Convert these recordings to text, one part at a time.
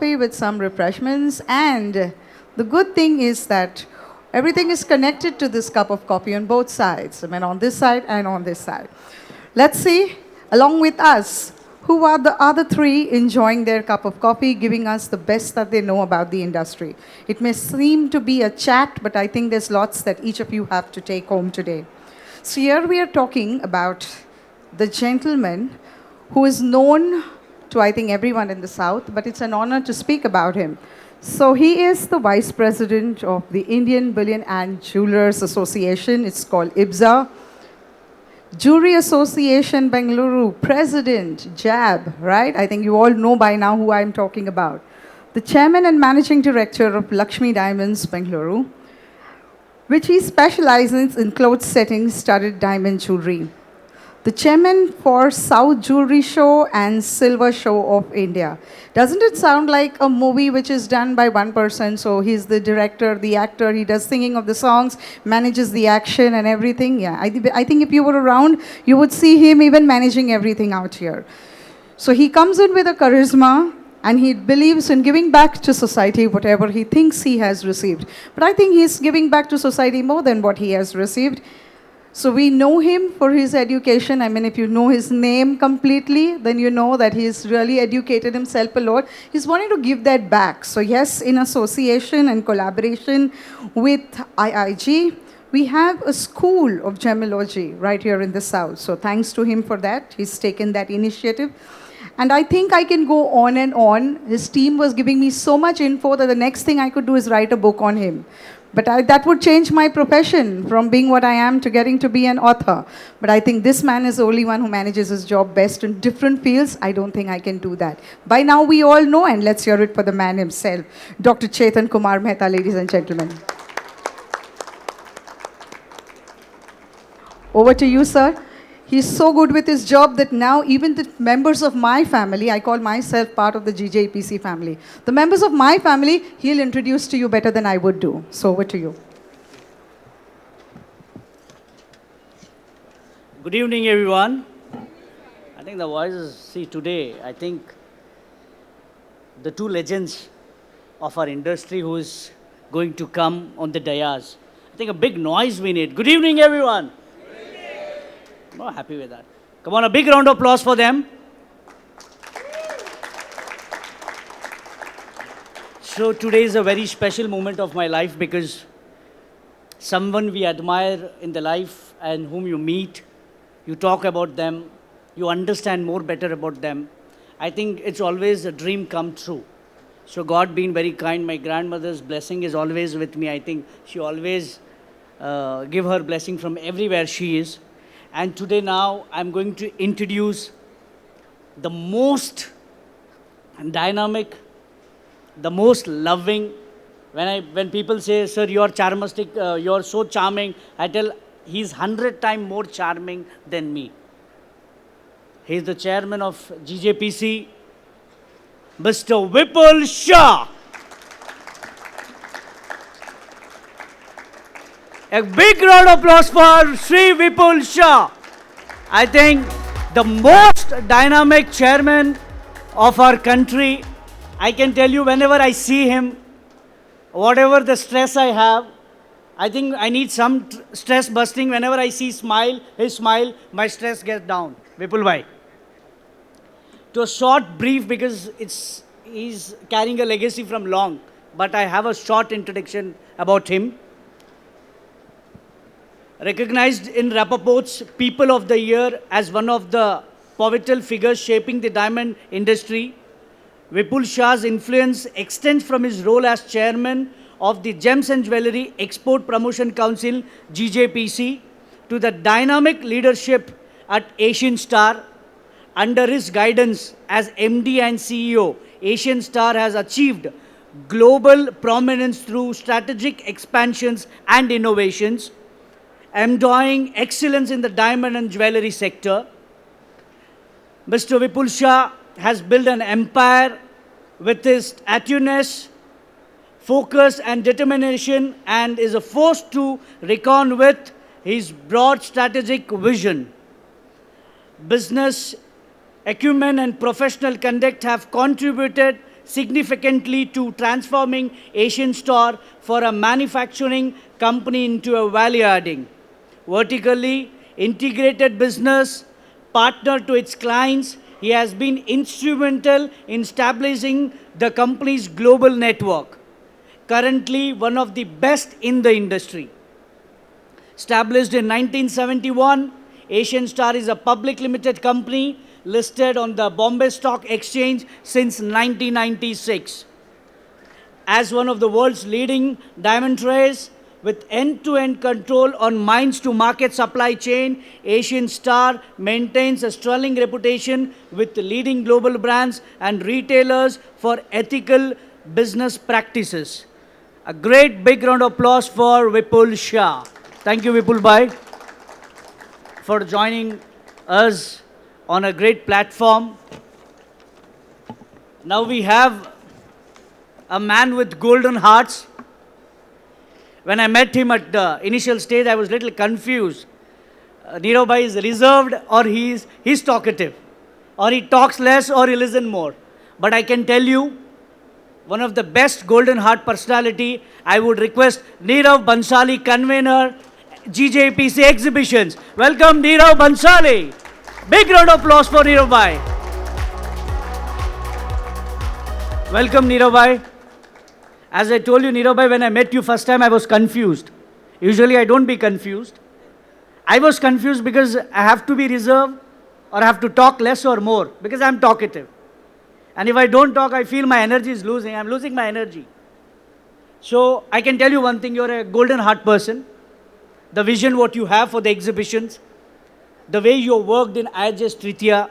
with some refreshments, and the good thing is that everything is connected to this cup of coffee on both sides. I mean, on this side and on this side. Let's see, along with us, who are the other three enjoying their cup of coffee, giving us the best that they know about the industry. It may seem to be a chat, but I think there's lots that each of you have to take home today. So here we are talking about the gentleman who is known to, I think, everyone in the South, but it's an honor to speak about him. So he is the Vice President of the Indian Bullion and Jewelers Association. It's called IBZA. Jewelry Association Bengaluru, President, JAB, right? I think you all know by now who I'm talking about. The Chairman and Managing Director of Lakshmi Diamonds, Bengaluru, which he specializes in clothes setting studded diamond jewelry. The chairman for South Jewelry Show and Silver Show of India. Doesn't it sound like a movie which is done by one person? So he's the director, the actor, he does singing of the songs, manages the action and everything. Yeah, I think if you were around, you would see him even managing everything out here. So he comes in with a charisma, and he believes in giving back to society whatever he thinks he has received. But I think he's giving back to society more than what he has received. So we know him for his education. I mean, if you know his name completely, then you know that he's really educated himself a lot. He's wanting to give that back. So yes, in association and collaboration with IIG, we have a school of gemology right here in the South. So thanks to him for that. He's taken that initiative. And I think I can go on and on. His team was giving me so much info that the next thing I could do is write a book on him. But that would change my profession from being what I am to getting to be an author. But I think this man is the only one who manages his job best in different fields. I don't think I can do that. By now we all know, and let's hear it for the man himself. Dr. Chetan Kumar Mehta, ladies and gentlemen. Over to you, sir. He's so good with his job that now even the members of my family, I call myself part of the GJPC family. The members of my family, he'll introduce to you better than I would do. So over to you. Good evening, everyone. I think the voices, see today, I think the two legends of our industry who is going to come on the dais. I think a big noise we need. Good evening, everyone. I'm not happy with that. Come on, a big round of applause for them. So today is a very special moment of my life because someone we admire in the life and whom you meet, you talk about them, you understand more better about them. I think it's always a dream come true. So God being very kind, my grandmother's blessing is always with me. I think she always give her blessing from everywhere she is. And today now, I'm going to introduce the most dynamic, the most loving. When people say, sir, you're charmistic, you're so charming, I tell, he's 100 times more charming than me. He's the chairman of GJPC, Mr. Vipul Shah. A big round of applause for Sri Vipul Shah. I think the most dynamic chairman of our country. I can tell you whenever I see him, whatever the stress I have, I think I need some stress busting. Whenever I see his smile, my stress gets down. Vipul bhai. To a short brief because he's carrying a legacy from long, but I have a short introduction about him. Recognized in Rappaport's People of the Year as one of the pivotal figures shaping the diamond industry, Vipul Shah's influence extends from his role as chairman of the Gems and Jewellery Export Promotion Council, GJPC, to the dynamic leadership at Asian Star. Under his guidance as MD and CEO, Asian Star has achieved global prominence through strategic expansions and innovations, enjoying excellence in the diamond and jewellery sector. Mr. Vipul Shah has built an empire with his acuteness, focus and determination, and is a force to reckon with his broad strategic vision. Business acumen and professional conduct have contributed significantly to transforming Asian Star for a manufacturing company into a value-adding, vertically integrated business partner to its clients. He has been instrumental in establishing the company's global network, currently one of the best in the industry. Established in 1971, Asian Star is a public limited company listed on the Bombay Stock Exchange since 1996. As one of the world's leading diamond traders with end-to-end control on mines to market supply chain, Asian Star maintains a sterling reputation with leading global brands and retailers for ethical business practices. A great big round of applause for Vipul Shah. Thank you, Vipul Bhai, for joining us on a great platform. Now we have a man with golden hearts. When I met him at the initial stage, I was a little confused. Nirav Bhai is reserved, or he's talkative, or he talks less, or he listens more. But I can tell you, one of the best golden heart personality, I would request Nirav Bansali, convener, GJPC Exhibitions. Welcome, Nirav Bansali. Big round of applause for Nirav Bhai. Welcome, Nirav Bhai. As I told you, Nirav Bhai, when I met you first time, I was confused. Usually I don't be confused. I was confused because I have to be reserved, or I have to talk less or more, because I'm talkative. And if I don't talk, I feel my energy is losing. I'm losing my energy. So I can tell you one thing, you're a golden heart person. The vision what you have for the exhibitions, the way you worked in IHS Tritiya,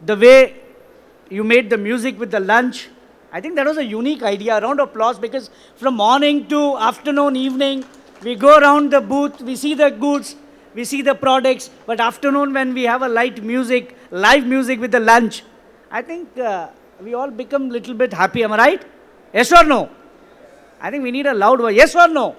the way you made the music with the lunch, I think that was a unique idea. A round of applause, because from morning to afternoon, evening, we go around the booth, we see the goods, we see the products, but afternoon when we have a light music, live music with the lunch, I think we all become a little bit happy. Am I right? Yes or no? I think we need a loud voice. Yes or no?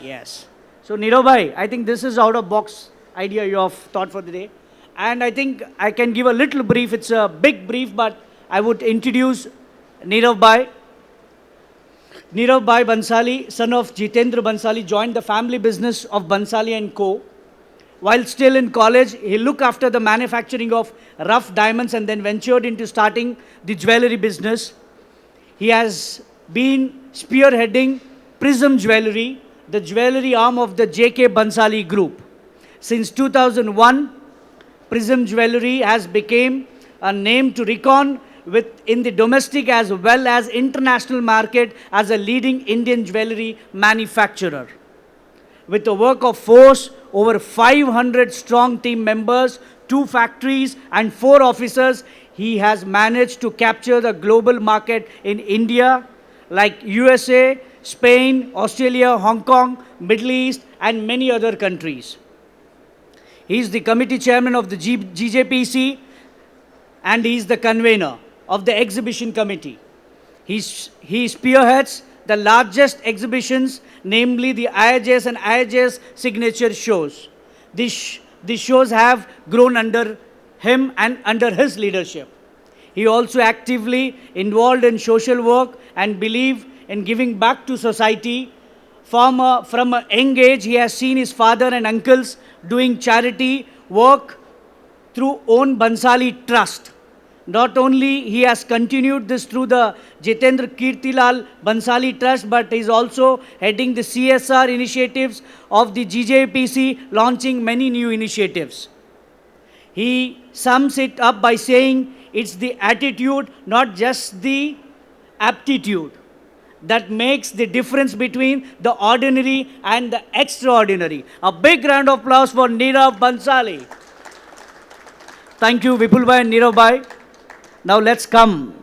Yes. So Nirav Bhai, I think this is out of box idea you have thought for the day. And I think I can give a little brief. It's a big brief, but I would introduce Nirav Bhai. Nirav Bhai Bansali, son of Jitendra Bansali, joined the family business of Bansali and Co. While still in college, he looked after the manufacturing of rough diamonds and then ventured into starting the jewelry business. He has been spearheading Prism Jewelry, the jewelry arm of the JK Bansali Group. Since 2001, Prism Jewelry has become a name to reckon with in the domestic as well as international market as a leading Indian jewelry manufacturer. With a work of force, over 500 strong team members, 2 factories and 4 officers, he has managed to capture the global market in India, like USA, Spain, Australia, Hong Kong, Middle East, and many other countries. He is the committee chairman of the GJPC, and he is the convener of the exhibition committee. He spearheads the largest exhibitions, namely the IHS and IHS signature shows. These shows have grown under him and under his leadership. He also actively involved in social work and believed in giving back to society. From a young age, he has seen his father and uncles doing charity work through own Bansali Trust. Not only he has continued this through the Jitendra Kirtilal Bansali Trust, but he is also heading the CSR initiatives of the GJPC, launching many new initiatives. He sums it up by saying, it's the attitude, not just the aptitude, that makes the difference between the ordinary and the extraordinary. A big round of applause for Nirav Bansali. Thank you, Vipul Bhai and Nirav Bhai. Now let's come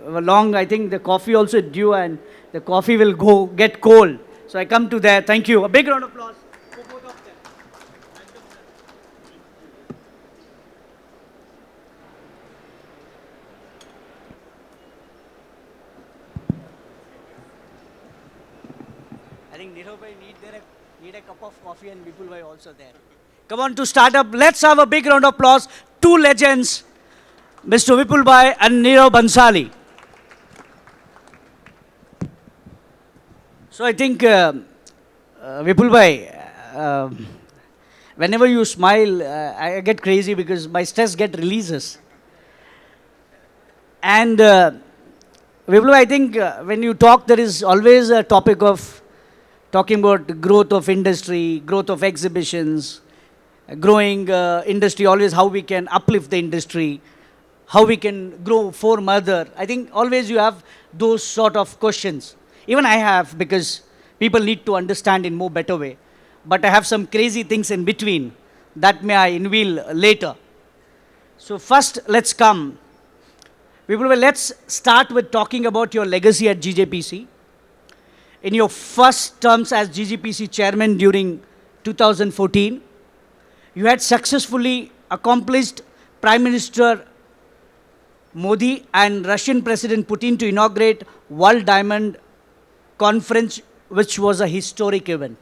along. I think the coffee also due, and the coffee will get cold. So I come to there. Thank you. A big round of applause for both of them. I think Nirav Bhai need a cup of coffee, and Vipul Bhai also there. Come on to start up. Let's have a big round of applause. 2 legends, Mr. Vipul Bhai and Nirav Bansali. So I think, Vipul bhai, whenever you smile, I get crazy because my stress get releases. And Vipul bhai, I think when you talk, there is always a topic of talking about growth of industry, growth of exhibitions, growing industry, always how we can uplift the industry, how we can grow for mother. I think always you have those sort of questions. Even I have, because people need to understand in more better way. But I have some crazy things in between that may I unveil later. So first, let's come. Let's start with talking about your legacy at GJPC. In your first terms as GJPC chairman during 2014, you had successfully accomplished Prime Minister Modi and Russian President Putin to inaugurate World Diamond Conference, which was a historic event.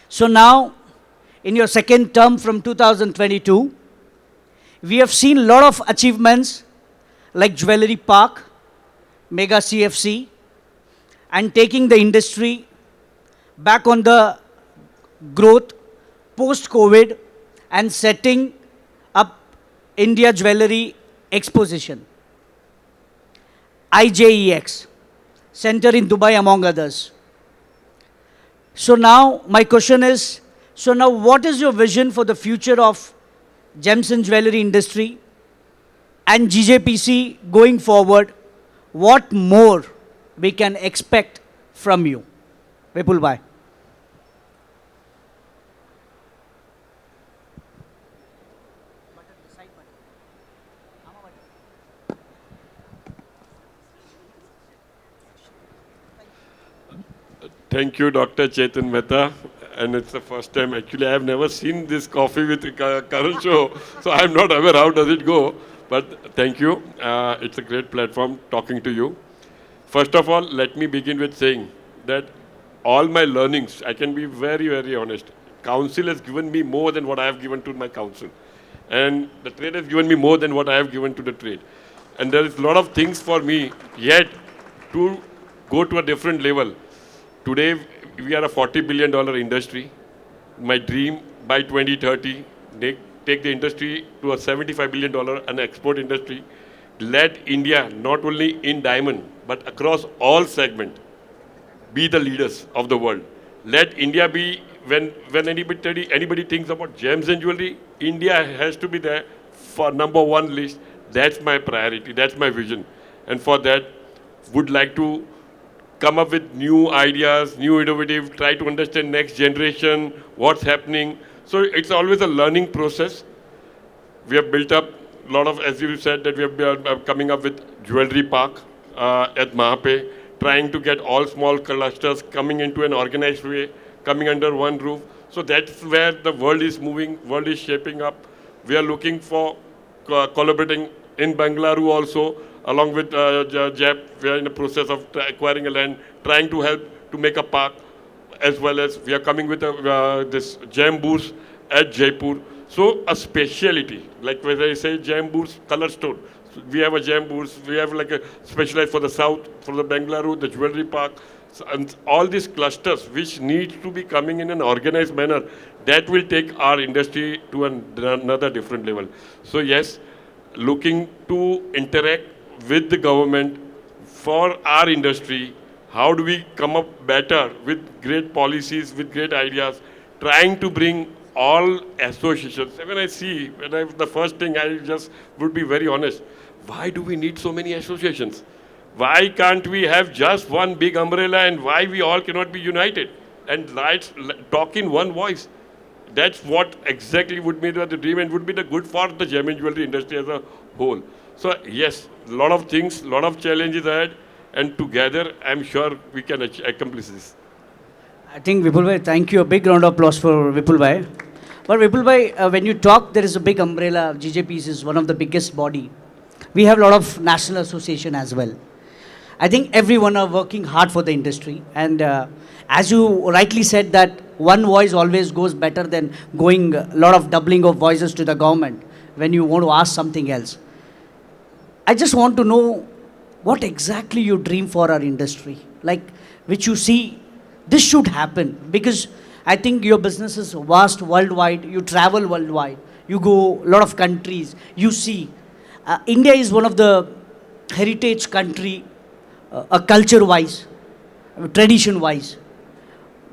So now, in your second term from 2022, we have seen a lot of achievements like Jewelry Park, Mega CFC, and taking the industry back on the growth post-COVID and setting up India Jewelry Exposition, IJEX, Center in Dubai, among others. So now my question is, so now what is your vision for the future of gems and jewelry industry and GJPC going forward? What more we can expect from you? Vipul bhai. Thank you, Dr. Chetan Mehta. And it's the first time, actually, I have never seen this coffee with Karan show, so I'm not aware how does it go. But thank you. It's a great platform talking to you. First of all, let me begin with saying that all my learnings, I can be very, very honest. Council has given me more than what I have given to my council. And the trade has given me more than what I have given to the trade. And there is a lot of things for me yet to go to a different level. Today, we are a $40 billion industry. My dream by 2030, take the industry to a $75 billion an export industry. Let India, not only in diamond, but across all segments, be the leaders of the world. Let India be, when anybody thinks about gems and jewelry, India has to be there for #1 list. That's my priority, that's my vision. And for that, would like to come up with new ideas, new innovative, try to understand next generation, what's happening. So it's always a learning process. We have built up a lot of, as you said, that we are coming up with Jewelry Park at Mahape, trying to get all small clusters coming into an organized way, coming under one roof. So that's where the world is moving, world is shaping up. We are looking for collaborating in Bangalore also, along with JEP. We are in the process of acquiring a land, trying to help to make a park, as well as we are coming with this gem booths at Jaipur. So a speciality, like when I say gem booths, color stone. So we have a gem booths, we have like a specialized for the south, for the Bangalore, the Jewelry Park, so, and all these clusters which need to be coming in an organized manner, that will take our industry to another different level. So yes, looking to interact with the government for our industry. How do we come up better with great policies, with great ideas, trying to bring all associations. When I see, the first thing I just would be very honest, why do we need so many associations? Why can't we have just one big umbrella, and why we all cannot be united and talk in one voice? That's what exactly would be the dream and would be the good for the gem and jewelry industry as a whole. So yes, a lot of things, a lot of challenges ahead, and together I'm sure we can accomplish this. I think Vipul bhai, thank you. A big round of applause for Vipul bhai. But Vipul bhai, when you talk, there is a big umbrella. GJPC is one of the biggest body. We have a lot of national association as well. I think everyone are working hard for the industry. And as you rightly said that one voice always goes better than going a lot of doubling of voices to the government when you want to ask something else. I just want to know what exactly you dream for our industry? Like, which you see, this should happen. Because I think your business is vast worldwide, you travel worldwide, you go a lot of countries, you see. India is one of the heritage country, culture-wise, tradition-wise.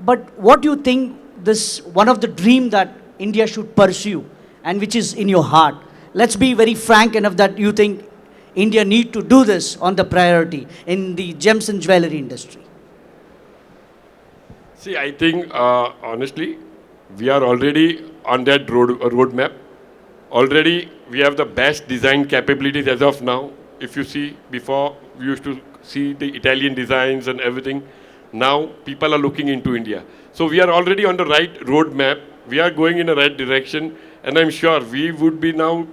But what do you think this one of the dream that India should pursue and which is in your heart? Let's be very frank enough that you think India need to do this on the priority in the gems and jewelry industry. See, I think honestly, we are already on that roadmap. Already, we have the best design capabilities as of now. If you see, before we used to see the Italian designs and everything. Now people are looking into India. So we are already on the right roadmap. We are going in the right direction, and I'm sure we would be now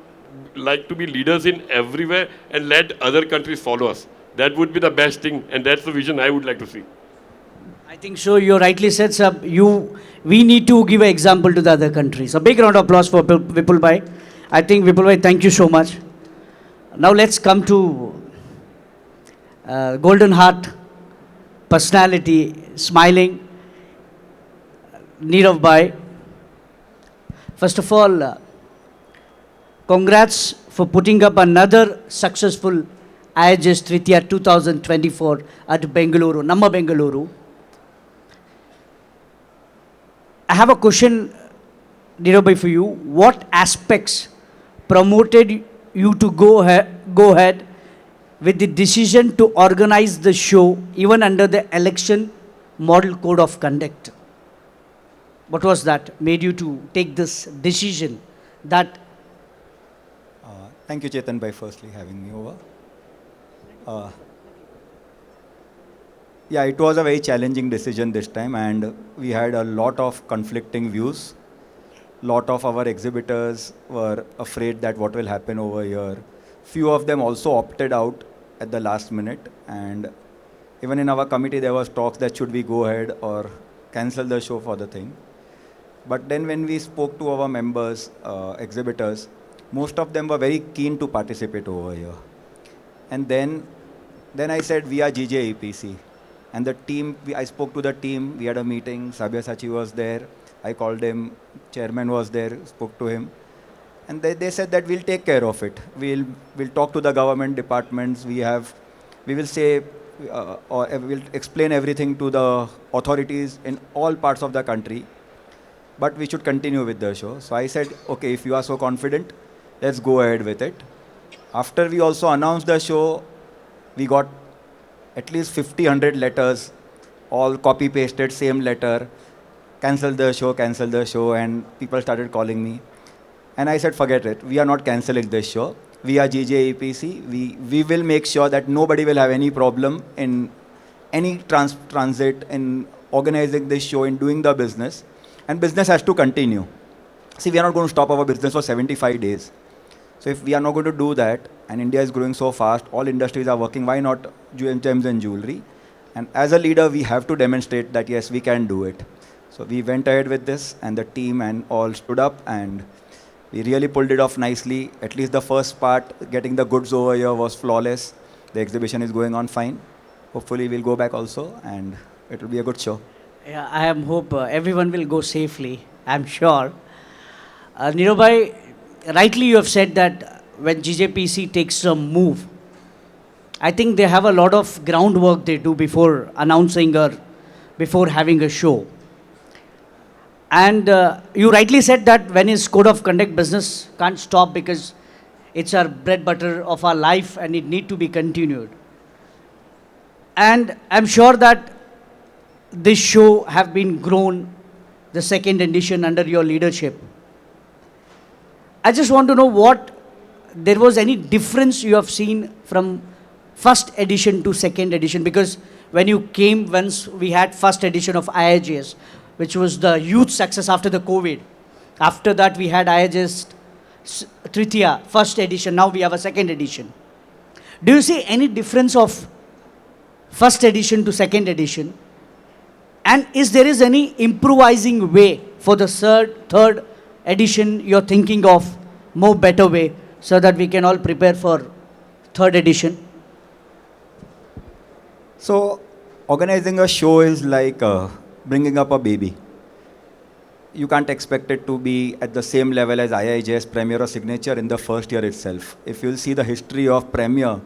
like to be leaders in everywhere and let other countries follow us. That would be the best thing, and that's the vision I would like to see. I think so. You rightly said, sir. We need to give an example to the other countries. A big round of applause for Vipul Bhai. I think Vipul Bhai, thank you so much. Now let's come to Golden Heart personality, smiling, Nirav Bhai. First of all, congrats for putting up another successful IHS Tritiya 2024 at Bengaluru, Namma Bengaluru. I have a question, Nirav Bhai, for you. What aspects promoted you to go ahead with the decision to organize the show even under the election model code of conduct? What was that made you to take this decision that? Thank you, Chetan, by firstly having me over. Yeah, it was a very challenging decision this time, and we had a lot of conflicting views. Lot of our exhibitors were afraid that what will happen over here. Few of them also opted out at the last minute, and even in our committee there was talks that should we go ahead or cancel the show for the thing. But then when we spoke to our members, exhibitors, most of them were very keen to participate over here. And then I said, we are GJEPC. And the team, I spoke to the team, we had a meeting, Sabyasachi was there, I called him, chairman was there, spoke to him. And they said that we'll take care of it. We'll talk to the government departments, we will say, or we'll explain everything to the authorities in all parts of the country. But we should continue with the show. So I said, okay, if you are so confident, let's go ahead with it. After we also announced the show, we got at least 100 letters, all copy-pasted, same letter, cancel the show, and people started calling me. And I said, forget it, we are not cancelling this show. We are GJEPC, we will make sure that nobody will have any problem in any transit, in organizing this show, in doing the business. And business has to continue. See, we are not going to stop our business for 75 days. So if we are not going to do that, and India is growing so fast, all industries are working, why not gems and jewelry? And as a leader, we have to demonstrate that, yes, we can do it. So we went ahead with this, and the team and all stood up, and we really pulled it off nicely. At least the first part, getting the goods over here, was flawless. The exhibition is going on fine. Hopefully, we'll go back also, and it will be a good show. Yeah, I hope everyone will go safely, I'm sure. Nirav Bhai, rightly you have said that when GJPC takes a move, I think they have a lot of groundwork they do before announcing or before having a show. And you rightly said that when it's code of conduct, business can't stop because it's our bread butter of our life and it need to be continued. And I'm sure that this show have been grown, the second edition under your leadership. I just want to know what, there was any difference you have seen from first edition to second edition, because when you came, once we had first edition of IHS, which was the huge success after the COVID. After that we had IHS Tritiya, first edition, now we have a second edition. Do you see any difference of first edition to second edition? And is there any improvising way for the third edition you're thinking of, more better way, so that we can all prepare for third edition? So, organizing a show is like bringing up a baby. You can't expect it to be at the same level as IIJS, Premier or Signature in the first year itself. If you'll see the history of Premier,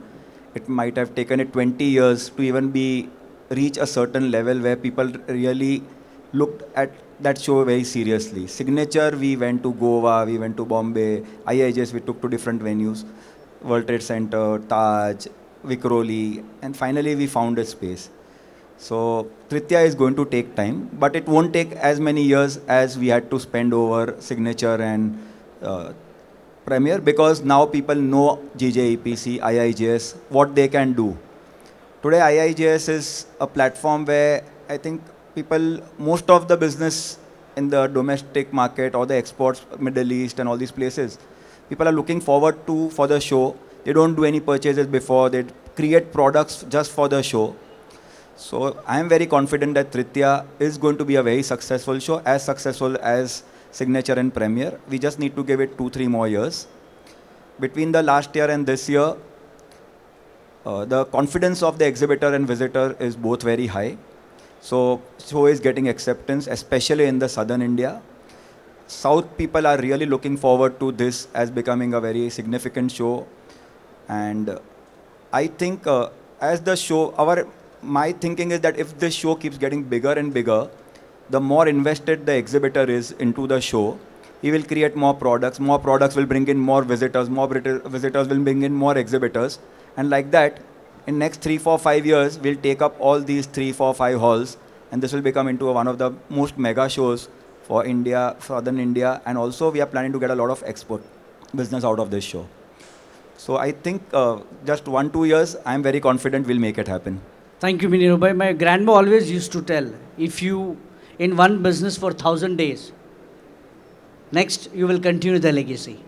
it might have taken it 20 years to even be reach a certain level where people really looked at that show very seriously. Signature, we went to Goa, we went to Bombay. IIJS, we took to different venues, World Trade Center, Taj, Vikhroli, and finally we found a space. So Tritiya is going to take time, but it won't take as many years as we had to spend over Signature and Premier, because now people know GJEPC, IIJS, what they can do. Today IIJS is a platform where I think people, most of the business in the domestic market or the exports, Middle East and all these places, people are looking forward to for the show. They don't do any purchases before, they create products just for the show. So I am very confident that Tritiya is going to be a very successful show, as successful as Signature and Premier. We just need to give it 2-3 more years. Between the last year and this year, the confidence of the exhibitor and visitor is both very high. So show is getting acceptance, especially in the southern India. South people are really looking forward to this as becoming a very significant show. And I think as the show, my thinking is that if this show keeps getting bigger and bigger, the more invested the exhibitor is into the show, he will create more products will bring in more visitors will bring in more exhibitors. And like that, in next 3, 4, 5 years, we'll take up all these 3, 4, 5 halls, and this will become into one of the most mega shows for India, southern India, and also we are planning to get a lot of export business out of this show. So I think just 1-2 years, I'm very confident we'll make it happen. Thank you, Neeraj. My grandma always used to tell, if you in one business for 1,000 days, next you will continue the legacy.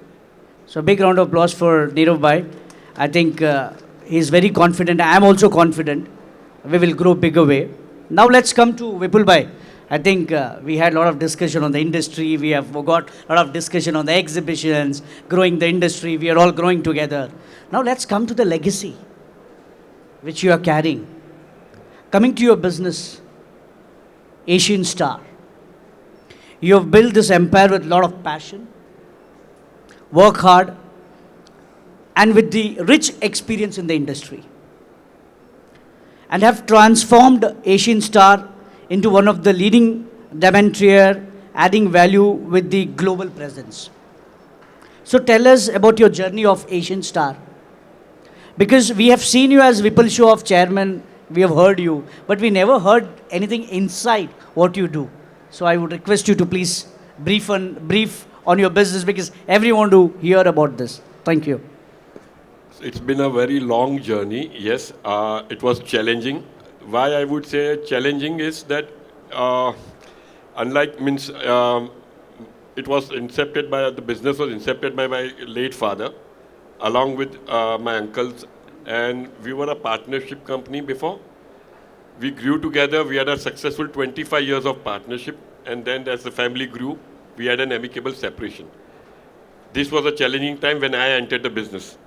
So big round of applause for Neeraj. I think he's very confident. I am also confident we will grow bigger way. Now let's come to Vipul Bhai. I think we had a lot of discussion on the industry. We have got a lot of discussion on the exhibitions, growing the industry. We are all growing together. Now let's come to the legacy which you are carrying. Coming to your business, Asian Star. You have built this empire with a lot of passion, work hard, and with the rich experience in the industry, and have transformed Asian Star into one of the leading demonstrator, adding value with the global presence. So tell us about your journey of Asian Star. Because we have seen you as Vipul Show of chairman, we have heard you, but we never heard anything inside what you do. So I would request you to please brief on your business, because everyone to hear about this. Thank you. It's been a very long journey. Yes, it was challenging. Why I would say challenging is that unlike it was incepted by the business was incepted by my late father, along with my uncles, and we were a partnership company before. We grew together. We had a successful 25 years of partnership, and then as the family grew, we had an amicable separation. This was a challenging time when I entered the business.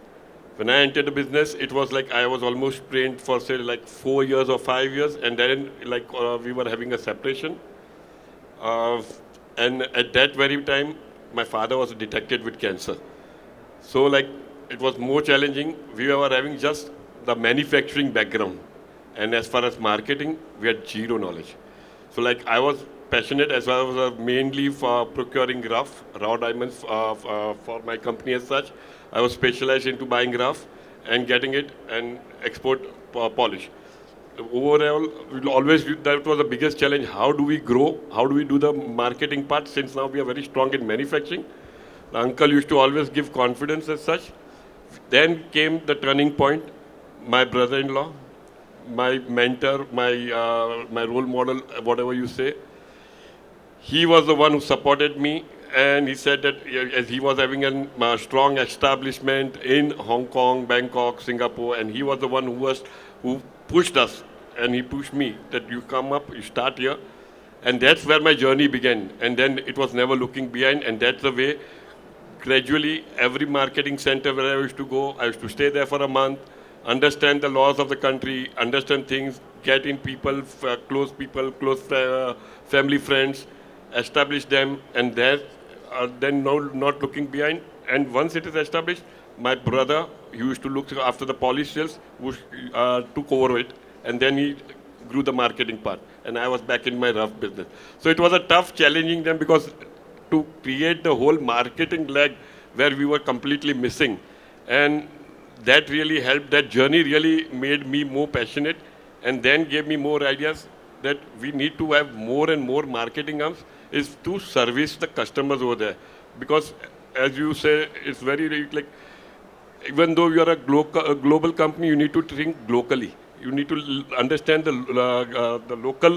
When I entered the business, it was like I was almost trained for say like 4 years or 5 years, and then like we were having a separation. And at that very time, my father was detected with cancer. So like it was more challenging. We were having just the manufacturing background, and as far as marketing, we had zero knowledge. So like I was passionate as well as mainly for procuring raw diamonds for my company as such. I was specialized into buying rough and getting it and export polish. Overall, that was the biggest challenge. How do we grow? How do we do the marketing part, since now we are very strong in manufacturing? The uncle used to always give confidence as such. Then came the turning point. My brother-in-law, my mentor, my role model, whatever you say, he was the one who supported me, and he said that as he was having a strong establishment in Hong Kong, Bangkok, Singapore, and he was the one who pushed us, and he pushed me that you come up, you start here. And that's where my journey began. And then it was never looking behind, and that's the way gradually every marketing center where I used to go, I used to stay there for a month, understand the laws of the country, understand things, get in people, close family friends, establish them, and then no, not looking behind. And once it is established, my brother, he used to look after the polish sales, took over it, and then he grew the marketing part, and I was back in my rough business. So it was a tough challenging them because to create the whole marketing leg where we were completely missing, and that really helped. That journey really made me more passionate, and then gave me more ideas that we need to have more and more marketing arms is to service the customers over there, because as you say, it's very like even though you are a global company, you need to think locally. You need to understand the local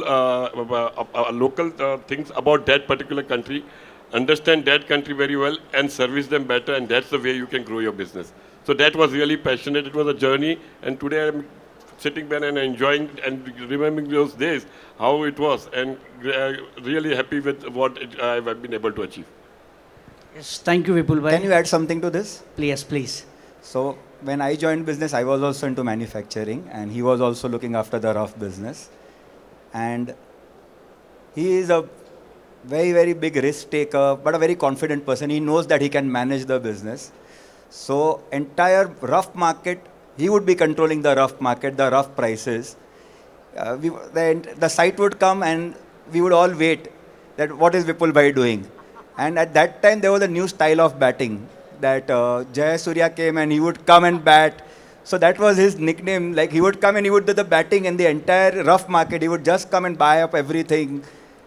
things about that particular country, understand that country very well, and service them better. And that's the way you can grow your business. So that was really passionate. It was a journey, and today I'm sitting there and enjoying and remembering those days, how it was, and really happy with what I've been able to achieve. Yes, thank you, Vipul bhai. Can you add something to this? Please, please. So when I joined business, I was also into manufacturing, and he was also looking after the rough business. And he is a very, very big risk taker, but a very confident person. He knows that he can manage the business. So entire rough market, he would be controlling the rough market, the rough prices. The site would come and we would all wait that what is Vipul bhai doing. And at that time, there was a new style of batting that Jaya Surya came and he would come and bat. So that was his nickname. Like he would come and he would do the batting in the entire rough market. He would just come and buy up everything.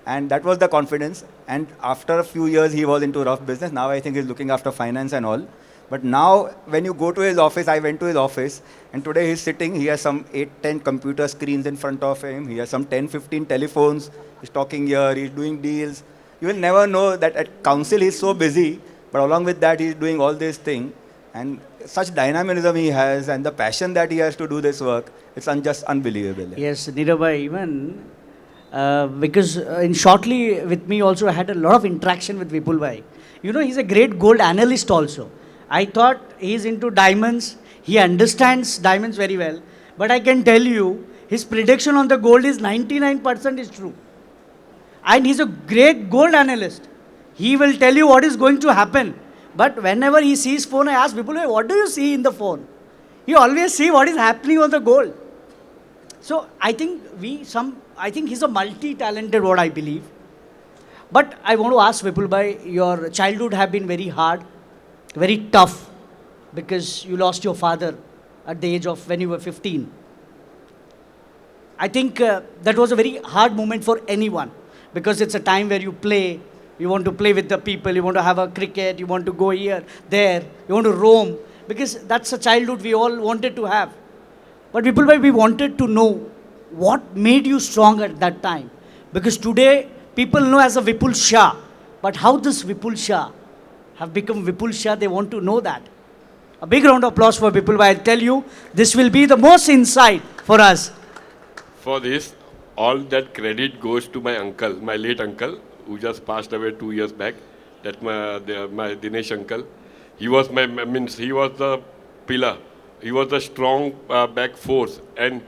And that was the confidence. And after a few years, he was into rough business. Now I think he's looking after finance and all. But now when you go to his office, I went to his office, and today he's sitting, he has some 8-10 computer screens in front of him. He has some 10-15 telephones. He's talking here, he's doing deals. You will never know that at council he's so busy, but along with that he's doing all these things. And such dynamism he has, and the passion that he has to do this work, it's just unbelievable. Yes, Nirabai, even because in shortly with me also I had a lot of interaction with Vipul bhai. You know, he's a great gold analyst also. I thought he's into diamonds. He understands diamonds very well. But I can tell you, his prediction on the gold is 99% is true. And he's a great gold analyst. He will tell you what is going to happen. But whenever he sees phone, I ask people, what do you see in the phone? You always see what is happening on the gold. So I think I think he's a multi-talented, what I believe. But I want to ask Vipul bhai, your childhood have been very hard, very tough, because you lost your father at the age of when you were 15. I think that was a very hard moment for anyone, because it's a time where you play, you want to play with the people, you want to have a cricket, you want to go here, there, you want to roam, because that's a childhood we all wanted to have. But Vipul bhai, we wanted to know what made you strong at that time, because today people know as a Vipul Shah, but how this Vipul Shah have become Vipul Shah, they want to know that. A big round of applause for Vipul bhai. I'll tell you, this will be the most insight for us. For this, all that credit goes to my uncle, my late uncle, who just passed away 2 years back. That my Dinesh uncle. He was he was the pillar. He was the strong back force, and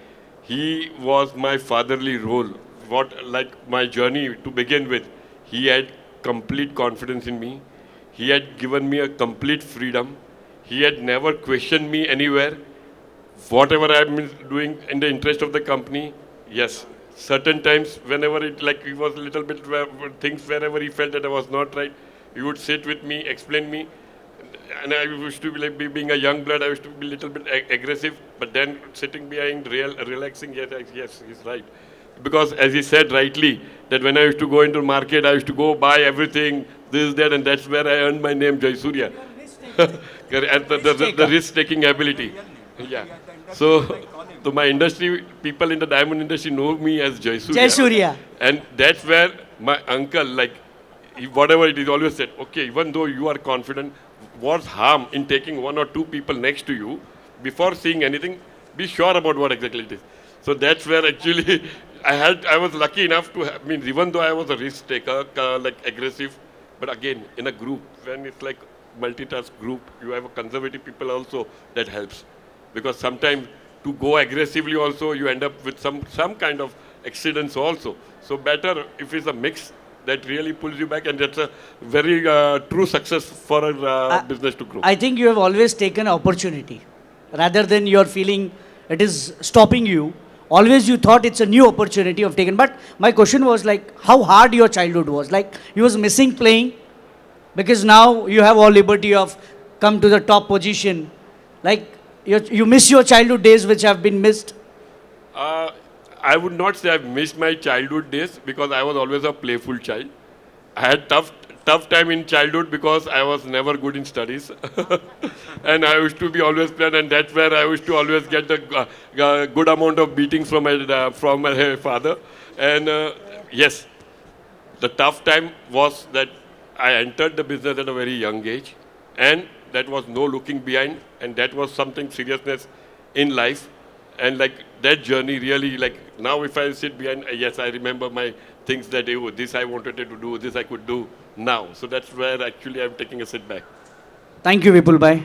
he was my fatherly role. Like my journey to begin with, he had complete confidence in me. He had given me a complete freedom. He had never questioned me anywhere. Whatever I have been doing in the interest of the company, yes. Certain times, whenever he was a little bit things wherever he felt that I was not right, he would sit with me, explain me. And I used to be being a young blood, I used to be a little bit aggressive, but then sitting behind, relaxing, yes, he's right. Because as he said rightly, that when I used to go into market, I used to go buy everything, this, that, and that's where I earned my name, Jai Surya. And the risk-taking ability. Yeah. So my industry, people in the diamond industry know me as Jai Surya. Jai Surya. And that's where my uncle, whatever it is, always said, okay, even though you are confident, what's harm in taking 1 or 2 people next to you, before seeing anything, be sure about what exactly it is. So that's where actually I was lucky enough to even though I was a risk taker, aggressive, but again, in a group, when it's like multitask group, you have a conservative people also, that helps. Because sometimes to go aggressively also, you end up with some kind of accidents also. So better if it's a mix that really pulls you back, and that's a very true success for a business to grow. I think you have always taken opportunity rather than you're feeling it is stopping you. Always you thought it's a new opportunity of taken. But my question was like how hard your childhood was. Like you was missing playing because now you have all liberty of come to the top position. Like you miss your childhood days which have been missed. Uh, I would not say I've missed my childhood days because I was always a playful child. I had tough time in childhood because I was never good in studies, and I used to be always playing, and that's where I used to always get the good amount of beatings from my father. And yes, the tough time was that I entered the business at a very young age, and that was no looking behind, and that was something seriousness in life. And like that journey really, like now if I sit behind, yes, I remember my things that oh, this I wanted to do, this I could do now. So that's where actually I'm taking a sit back. Thank you, Vipul Bhai.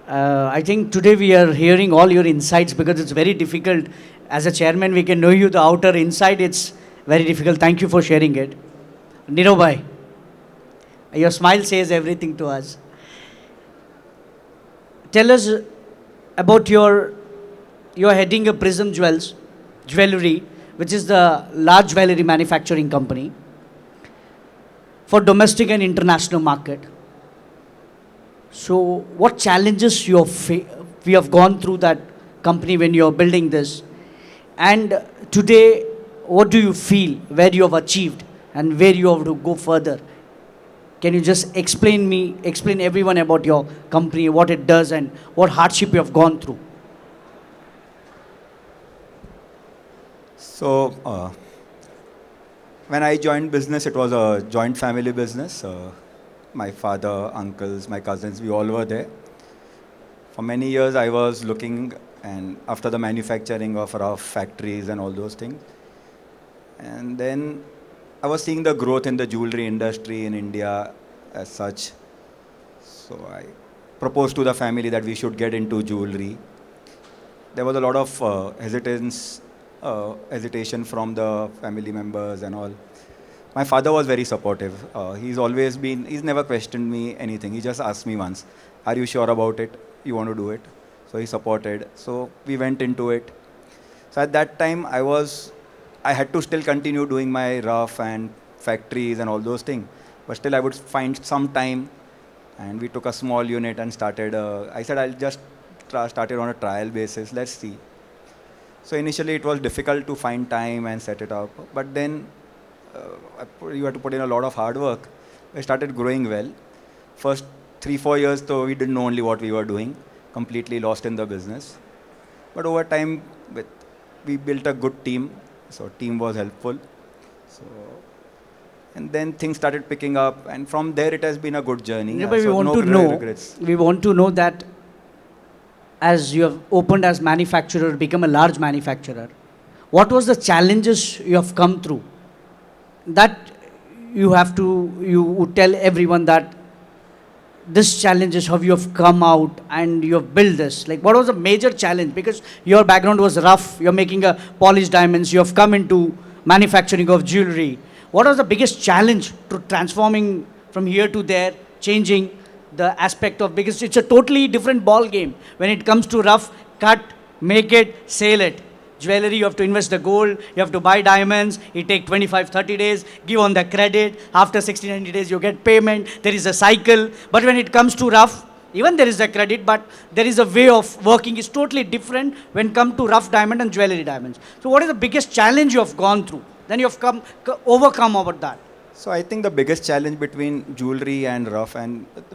I think today we are hearing all your insights because it's very difficult. As a chairman, we can know you the outer inside. It's very difficult. Thank you for sharing it. Niro Bhai, your smile says everything to us. Tell us about you're heading a Prism Jewelry, which is the large jewelry manufacturing company for domestic and international market. So what challenges we have gone through that company when you're building this? And today, what do you feel, where you have achieved and where you have to go further? Can you just explain everyone about your company, what it does and what hardship you have gone through? So, when I joined business, it was a joint family business. My father, uncles, my cousins, we all were there. For many years, I was looking and after the manufacturing of rough factories and all those things. And then I was seeing the growth in the jewelry industry in India as such. So I proposed to the family that we should get into jewelry. There was a lot of hesitation from the family members and all. My father was very supportive. He's never questioned me anything. He just asked me once, are you sure about it? You want to do it? So he supported. So we went into it. So at that time, I had to still continue doing my rough and factories and all those things. But still I would find some time, and we took a small unit and started, I said I'll just start it on a trial basis, let's see. So initially it was difficult to find time and set it up, but then you had to put in a lot of hard work. We started growing well. First 3-4 years though, we didn't know only what we were doing, completely lost in the business. But over time, we built a good team, so team was helpful. And then things started picking up, and from there it has been a good journey. Yeah, but we want to know that as you have opened as manufacturer, become a large manufacturer, what was the challenges you have come through? That you would tell everyone that this challenges, how you have come out and you have built this. Like what was the major challenge? Because your background was rough, you're making a polished diamonds, you have come into manufacturing of jewelry. What was the biggest challenge to transforming from here to there, changing the aspect of, because it's a totally different ball game when it comes to rough, cut, make it, sell it. Jewelry, you have to invest the gold, you have to buy diamonds, it takes 25-30 days, give on the credit, after 60-90 days you get payment, there is a cycle. But when it comes to rough, even there is a credit, but there is a way of working is totally different when come to rough diamond and jewelry diamonds. So what is the biggest challenge you have gone through? Then you have overcome about that. So I think the biggest challenge between jewelry and rough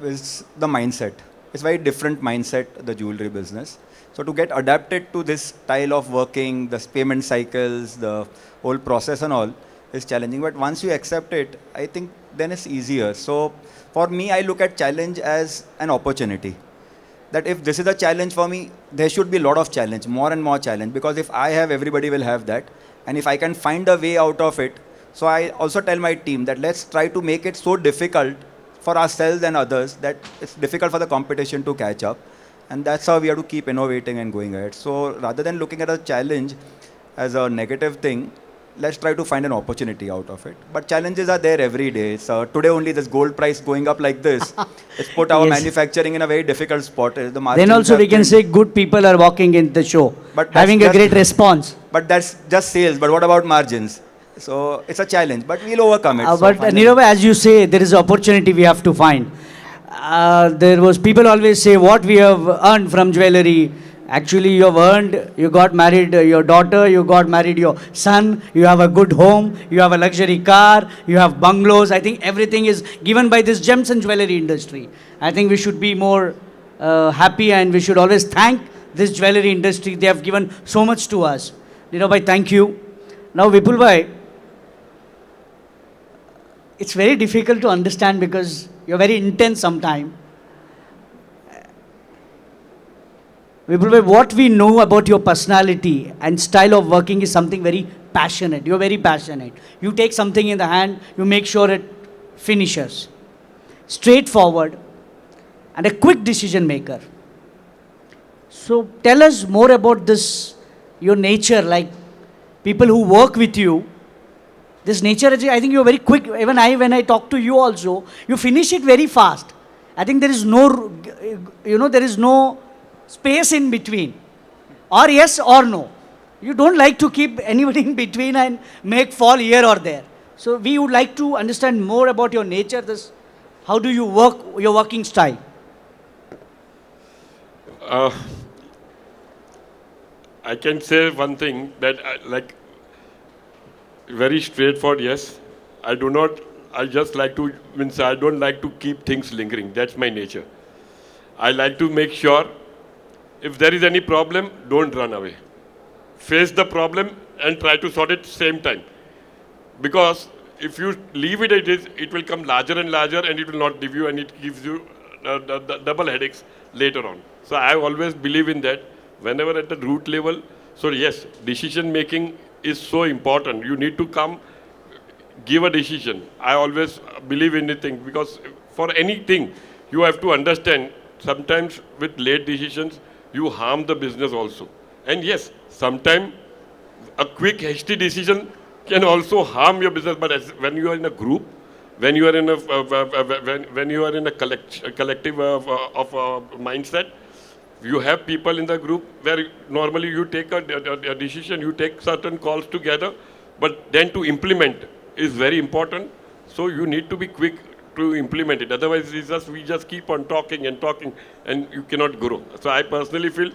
is the mindset. It's very different mindset, the jewelry business. So to get adapted to this style of working, the payment cycles, the whole process and all is challenging. But once you accept it, I think then it's easier. So for me, I look at challenge as an opportunity. That if this is a challenge for me, there should be a lot of challenge, more and more challenge. Because if I have, everybody will have that. And if I can find a way out of it, so I also tell my team that let's try to make it so difficult for ourselves and others that it's difficult for the competition to catch up. And that's how we have to keep innovating and going ahead. So rather than looking at a challenge as a negative thing, let's try to find an opportunity out of it. But challenges are there every day. So today only this gold price going up like this, it's put our Yes. manufacturing in a very difficult spot. The Then margins also have we can been- say good people are walking in the show, But that's having a just- great response. But that's just sales. But what about margins? So it's a challenge, but we'll overcome it. So But finally- Nirav, as you say, there is opportunity we have to find. There was people always say what we have earned from jewelry. Actually, you have earned. You got married your daughter. You got married your son. You have a good home. You have a luxury car. You have bungalows. I think everything is given by this gems and jewelry industry. I think we should be more happy, and we should always thank this jewelry industry. They have given so much to us. Nirav bhai, thank you. Now, Vipul bhai, it's very difficult to understand because you're very intense sometimes. Vipul bhai, what we know about your personality and style of working is something very passionate. You're very passionate. You take something in the hand, you make sure it finishes. Straightforward and a quick decision maker. So tell us more about this, your nature, like people who work with you. This nature, I think you're very quick. Even when I talk to you also, you finish it very fast. I think there is no, there is no space in between. Or yes or no. You don't like to keep anybody in between and make fall here or there. So we would like to understand more about your nature. This, how do you work, your working style? I can say one thing that very straightforward, yes. I don't like to keep things lingering. That's my nature. I like to make sure if there is any problem, don't run away. Face the problem and try to sort it same time. Because if you leave it as it is, it will come larger and larger and it will not give you, and it gives you double headaches later on. So I always believe in that whenever at the root level. So yes, decision making is so important. You need to come, give a decision. I always believe in anything, because for anything you have to understand sometimes with late decisions you harm the business also. And yes, sometimes a quick hasty decision can also harm your business. But when you are in a group, when you are in a when you are in a collective of mindset, you have people in the group where normally you take a decision, you take certain calls together, but then to implement is very important. So you need to be quick to implement it. Otherwise, we just keep on talking and talking, and you cannot grow. So I personally feel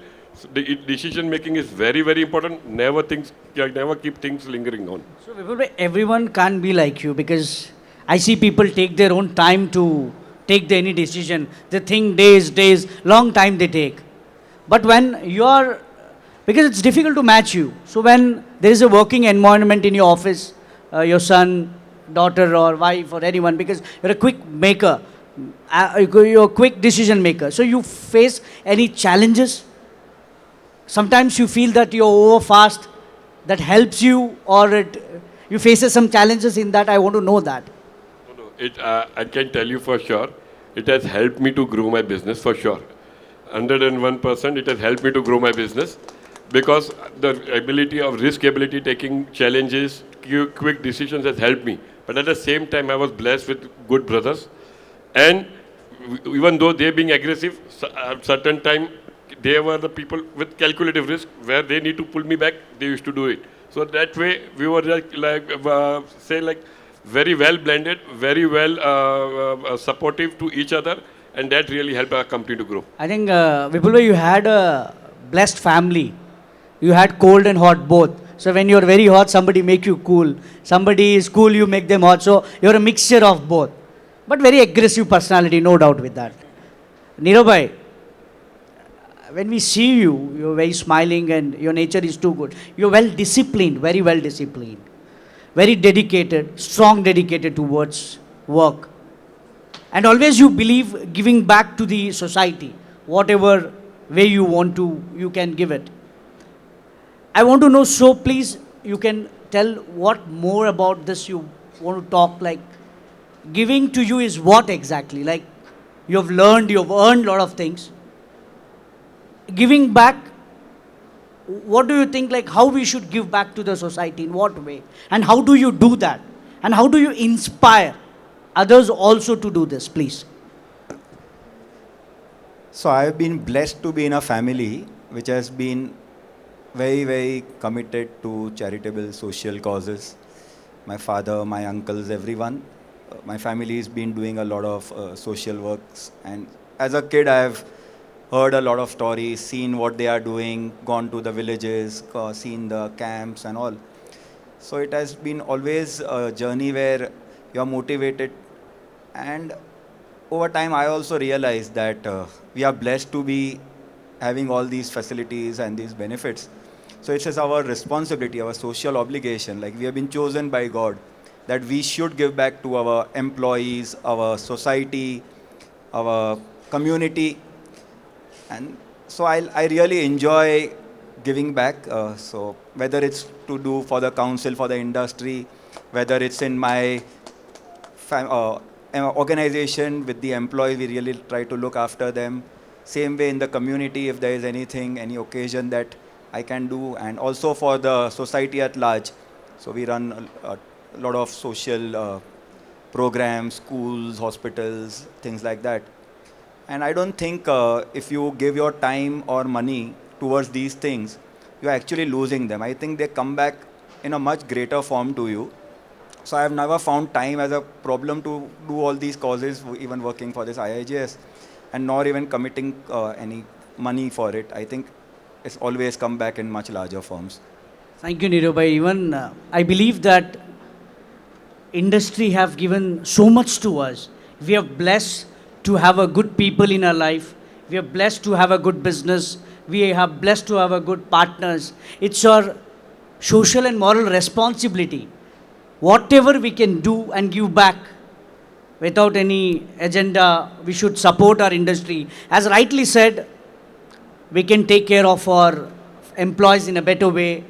the decision making is very, very important. Never keep things lingering on. So Vipul bhai, everyone can't be like you, because I see people take their own time to take any decision. They think days, long time they take. But when you're, because it's difficult to match you. So when there is a working environment in your office, your son, daughter or wife or anyone, because you're a quick maker, you're a quick decision maker. So you face any challenges? Sometimes you feel that you're over fast, that helps you, or you face some challenges in that. I want to know that. No, I can tell you for sure, it has helped me to grow my business for sure. 101%, it has helped me to grow my business, because the risk ability, taking challenges, quick decisions has helped me. But at the same time, I was blessed with good brothers. And even though they being aggressive, at certain time, they were the people with calculative risk, where they need to pull me back, they used to do it. So that way, we were very well blended, very well supportive to each other, and that really helped our company to grow. I think, Vipul bhai, you had a blessed family. You had cold and hot both. So when you're very hot, somebody make you cool. Somebody is cool, you make them hot. So you're a mixture of both. But very aggressive personality, no doubt with that. Nirav bhai, when we see you, you're very smiling and your nature is too good. You're well disciplined, very well disciplined. Very dedicated, strong dedicated towards work. And always you believe giving back to the society, whatever way you want to, you can give it. I want to know, so please, you can tell what more about this you want to talk, like giving to you is what exactly? Like you have learned, you have earned a lot of things. giving back, what do you think, like how we should give back to the society, in what way? And how do you do that? And how do you inspire others also to do this, please? So I've been blessed to be in a family which has been very, very committed to charitable social causes. My father, my uncles, everyone. My family has been doing a lot of social works. And as a kid, I've heard a lot of stories, seen what they are doing, gone to the villages, seen the camps and all. So it has been always a journey where you are motivated. And over time, I also realized that we are blessed to be having all these facilities and these benefits. So it is our responsibility, our social obligation, like we have been chosen by God, that we should give back to our employees, our society, our community. And so I really enjoy giving back. So whether it's to do for the council, for the industry, whether it's in my organization with the employees, we really try to look after them. Same way in the community, if there is anything, any occasion that I can do, and also for the society at large. So we run a lot of social programs, schools, hospitals, things like that. And I don't think if you give your time or money towards these things, you're actually losing them. I think they come back in a much greater form to you. So I have never found time as a problem to do all these causes, even working for this IIJS, and nor even committing any money for it. I think it's always come back in much larger forms. Thank you, Nirubhai. Even I believe that industry have given so much to us. We are blessed to have a good people in our life. We are blessed to have a good business. We are blessed to have a good partners. It's our social and moral responsibility. Whatever we can do and give back without any agenda, we should support our industry. As rightly said, we can take care of our employees in a better way.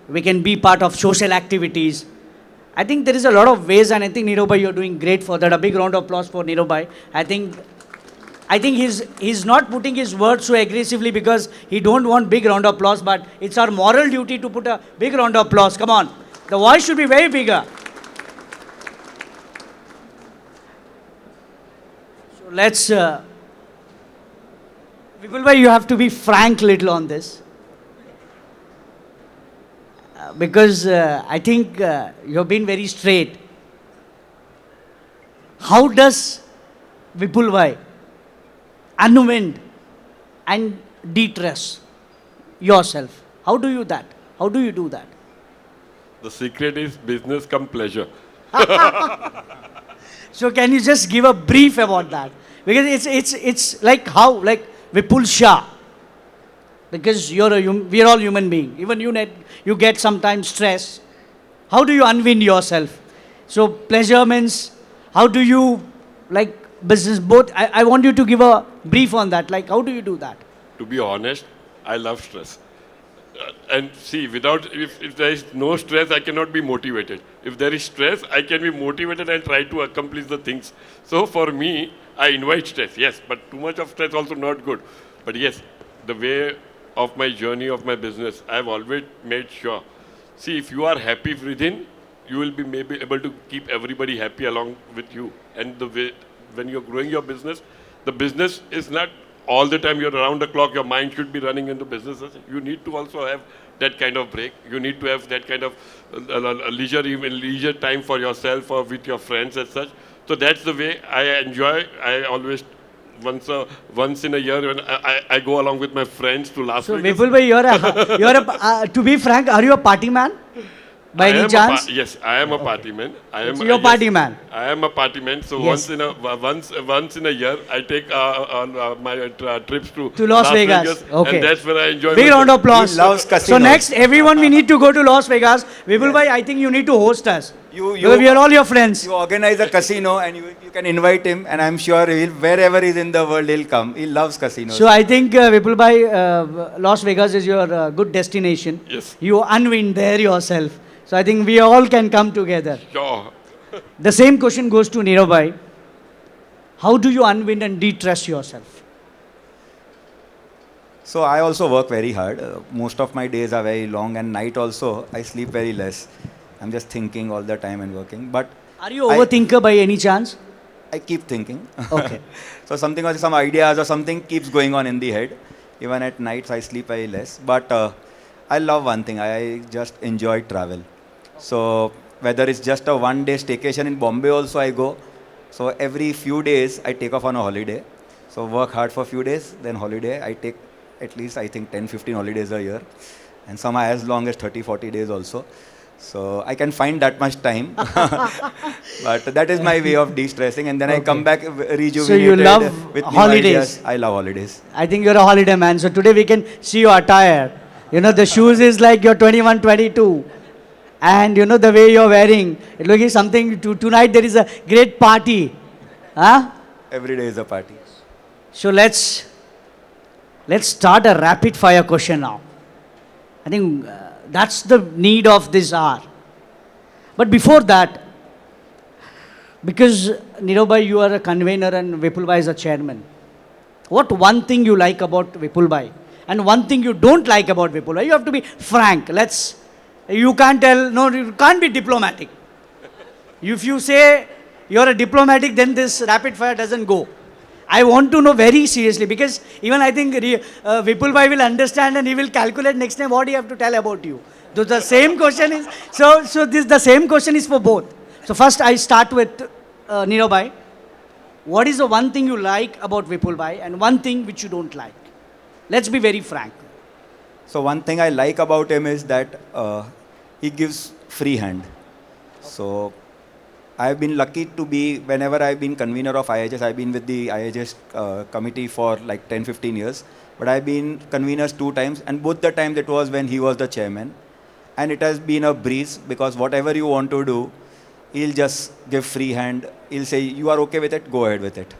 We can be part of social activities. I think there is a lot of ways, and I think Nirubhai, you're doing great for that. A big round of applause for Nirubhai. I think he's not putting his words so aggressively because he don't want big round of applause, but it's our moral duty to put a big round of applause. Come on. The voice should be very bigger. So let's, Vipulbhai, you have to be frank little on this. Because I think you have been very straight. How does Vipulbhai unwind and de-stress yourself? How do you that? How do you do that? The secret is business come pleasure. So can you just give a brief about that? Because it's like how, like Vipul Shah. Because we're all human beings. Even you get sometimes stress. How do you unwind yourself? So pleasure means, how do you, like business, both? I want you to give a brief on that. Like how do you do that? To be honest, I love stress. And see, if there is no stress, I cannot be motivated. If there is stress, I can be motivated and try to accomplish the things. So for me, I invite stress, yes, but too much of stress also not good. But yes, the way of my journey of my business, I have always made sure. See, if you are happy within, you will be maybe able to keep everybody happy along with you. And the way, when you're growing your business, the business is not all the time you're around the clock, your mind should be running into businesses. You need to also have that kind of break. You need to have that kind of leisure time for yourself or with your friends and such. So that's the way I enjoy. I always, once in a year, when I go along with my friends to Las Vegas. So Vipulbhai, to be frank, are you a party man? By any chance? Yes, I am a party man. So you're a party man. I am a party man. So Yes. once in a year, I take my trips to Las Vegas. Okay. And that's where I enjoy. Big round of applause. He loves So casinos. next, everyone, we need to go to Las Vegas. Vipulbhai, I think you need to host us. Because we are all your friends. You organize a casino and you can invite him, and I'm sure wherever he's in the world, he'll come. He loves casinos. So I think Vipulbhai, Las Vegas is your good destination. Yes. You unwind there yourself. So I think we all can come together. Sure. The same question goes to Nirubhai. How do you unwind and de-stress yourself? So I also work very hard. Most of my days are very long, and night also I sleep very less. I'm just thinking all the time and working. But Are you I- overthinker by any chance? I keep thinking. Okay. So something or some ideas or something keeps going on in the head. Even at nights I sleep very less. But I love one thing. I just enjoy travel. So whether it's just a 1 day staycation in Bombay also I go. So every few days I take off on a holiday. So work hard for a few days, then holiday. I take at least I think 10, 15 holidays a year. And some are as long as 30, 40 days also. So I can find that much time. But that is my way of de-stressing. And then I come back rejuvenated So you love with new holidays. ideas. I love holidays. I think you're a holiday man. So today we can see your attire. You know, the shoes is like you're 21, 22. And you know, the way you're wearing, it looks like something, tonight there is a great party. Huh? Every day is a party. So let's start a rapid fire question now. I think that's the need of this hour. But before that, because Nirobhai, you are a convener and Vipulbhai is a chairman. What one thing you like about Vipulbhai and one thing you don't like about Vipulbhai? You have to be frank. You can't tell, no, you can't be diplomatic. If you say you're a diplomatic, then this rapid fire doesn't go. I want to know very seriously, because even I think Vipulbhai will understand and he will calculate next time what he have to tell about you. So the same question is, the same question is for both. So first I start with Nirobhai. What is the one thing you like about Vipulbhai and one thing which you don't like? Let's be very frank. So one thing I like about him is that he gives free hand. So I've been lucky to be, whenever I've been convener of IHS, I've been with the IHS committee for like 10, 15 years. But I've been conveners 2 times, and both the times it was when he was the chairman. And it has been a breeze, because whatever you want to do, he'll just give free hand. He'll say, you are okay with it, go ahead with it.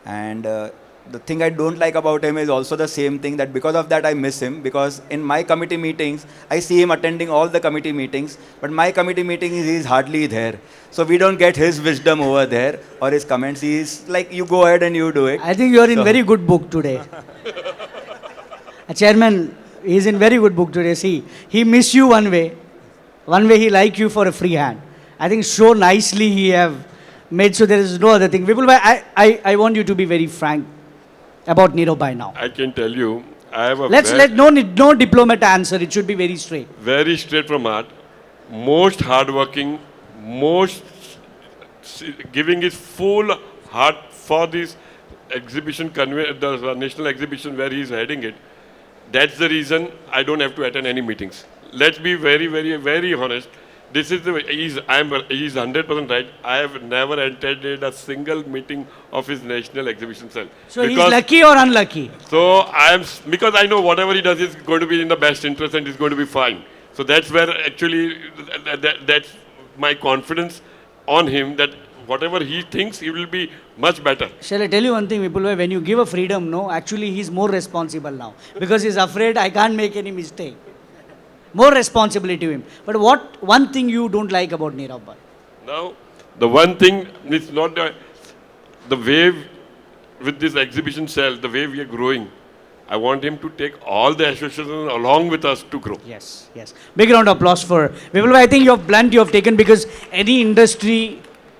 And the thing I don't like about him is also the same thing, that because of that I miss him, because in my committee meetings, I see him attending all the committee meetings, but my committee meetings, he's hardly there. So we don't get his wisdom over there or his comments. He's like, you go ahead and you do it. I think you are in very good book today. Chairman, he is in very good book today. See, he miss you one way. One way he like you for a free hand. I think so nicely he have made so there is no other thing. Vipulbhai, I want you to be very frank about Nirobhai now. I can tell you, I have a No diplomat answer. It should be very straight. very straight from heart, most hardworking, most giving his full heart for this exhibition, the national exhibition where he is heading it. That's the reason I don't have to attend any meetings. Let's be very, very, very honest. This is he's 100% right. I have never attended a single meeting of his national exhibition cell. So he's lucky or unlucky? So because I know whatever he does is going to be in the best interest and is going to be fine. So that's where actually that's my confidence on him, that whatever he thinks, he will be much better. Shall I tell you one thing, Vipulbhai? When you give a freedom, no, actually he's more responsible now. Because he's afraid I can't make any mistake. More responsibility to him. But what one thing you don't like about Nirobhai? Now, the one thing is not the way with this exhibition cell, the way we are growing. I want him to take all the associations along with us to grow. Yes, yes. Big round of applause for Vipulbhai. I think you have taken, because any industry,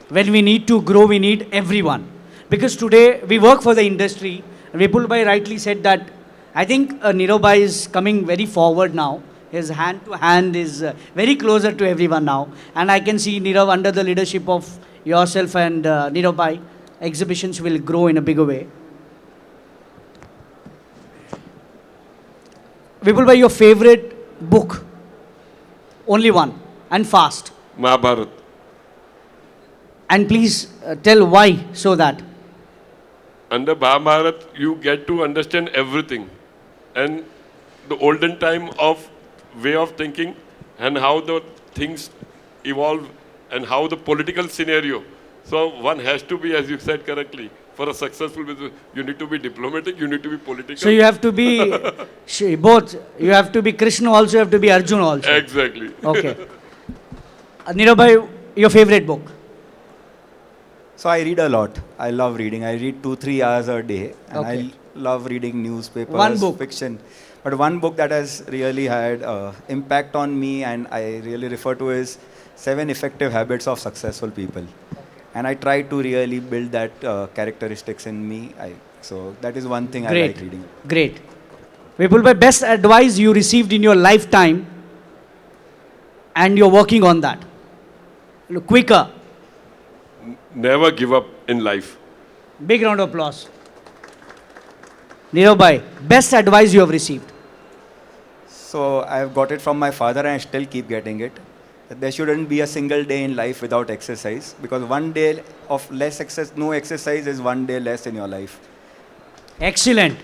when we need to grow, we need everyone. Because today we work for the industry. Vipulbhai rightly said that I think Nirobhai is coming very forward now. His hand to hand is very closer to everyone now. And I can see Nirav under the leadership of yourself and Nirobhai, exhibitions will grow in a bigger way. Vipulbhai, your favorite book? Only one, and fast. Mahabharat. And please tell why so that. Under Mahabharat, you get to understand everything. And the olden time of way of thinking and how the things evolve and how the political scenario. So one has to be, as you said correctly, for a successful business, you need to be diplomatic, you need to be political. So you have to be both. You have to be Krishna also, you have to be Arjuna also. Exactly. Okay. Nirobhai, your favorite book? So I read a lot. I love reading. I read 2-3 hours a day. And Okay. love reading newspapers, One book. fiction. But one book that has really had impact on me and I really refer to is Seven Effective Habits of Successful People. And I try to really build that characteristics in me. So that is one thing I Great. like reading. Great. Vipul bhai, best advice you received in your lifetime and you're working on that. Quicker. Never give up in life. Big round of applause. Nirav bhai, best advice you have received. So I've got it from my father and I still keep getting it. That there shouldn't be a single day in life without exercise because one day of no exercise is one day less in your life. Excellent.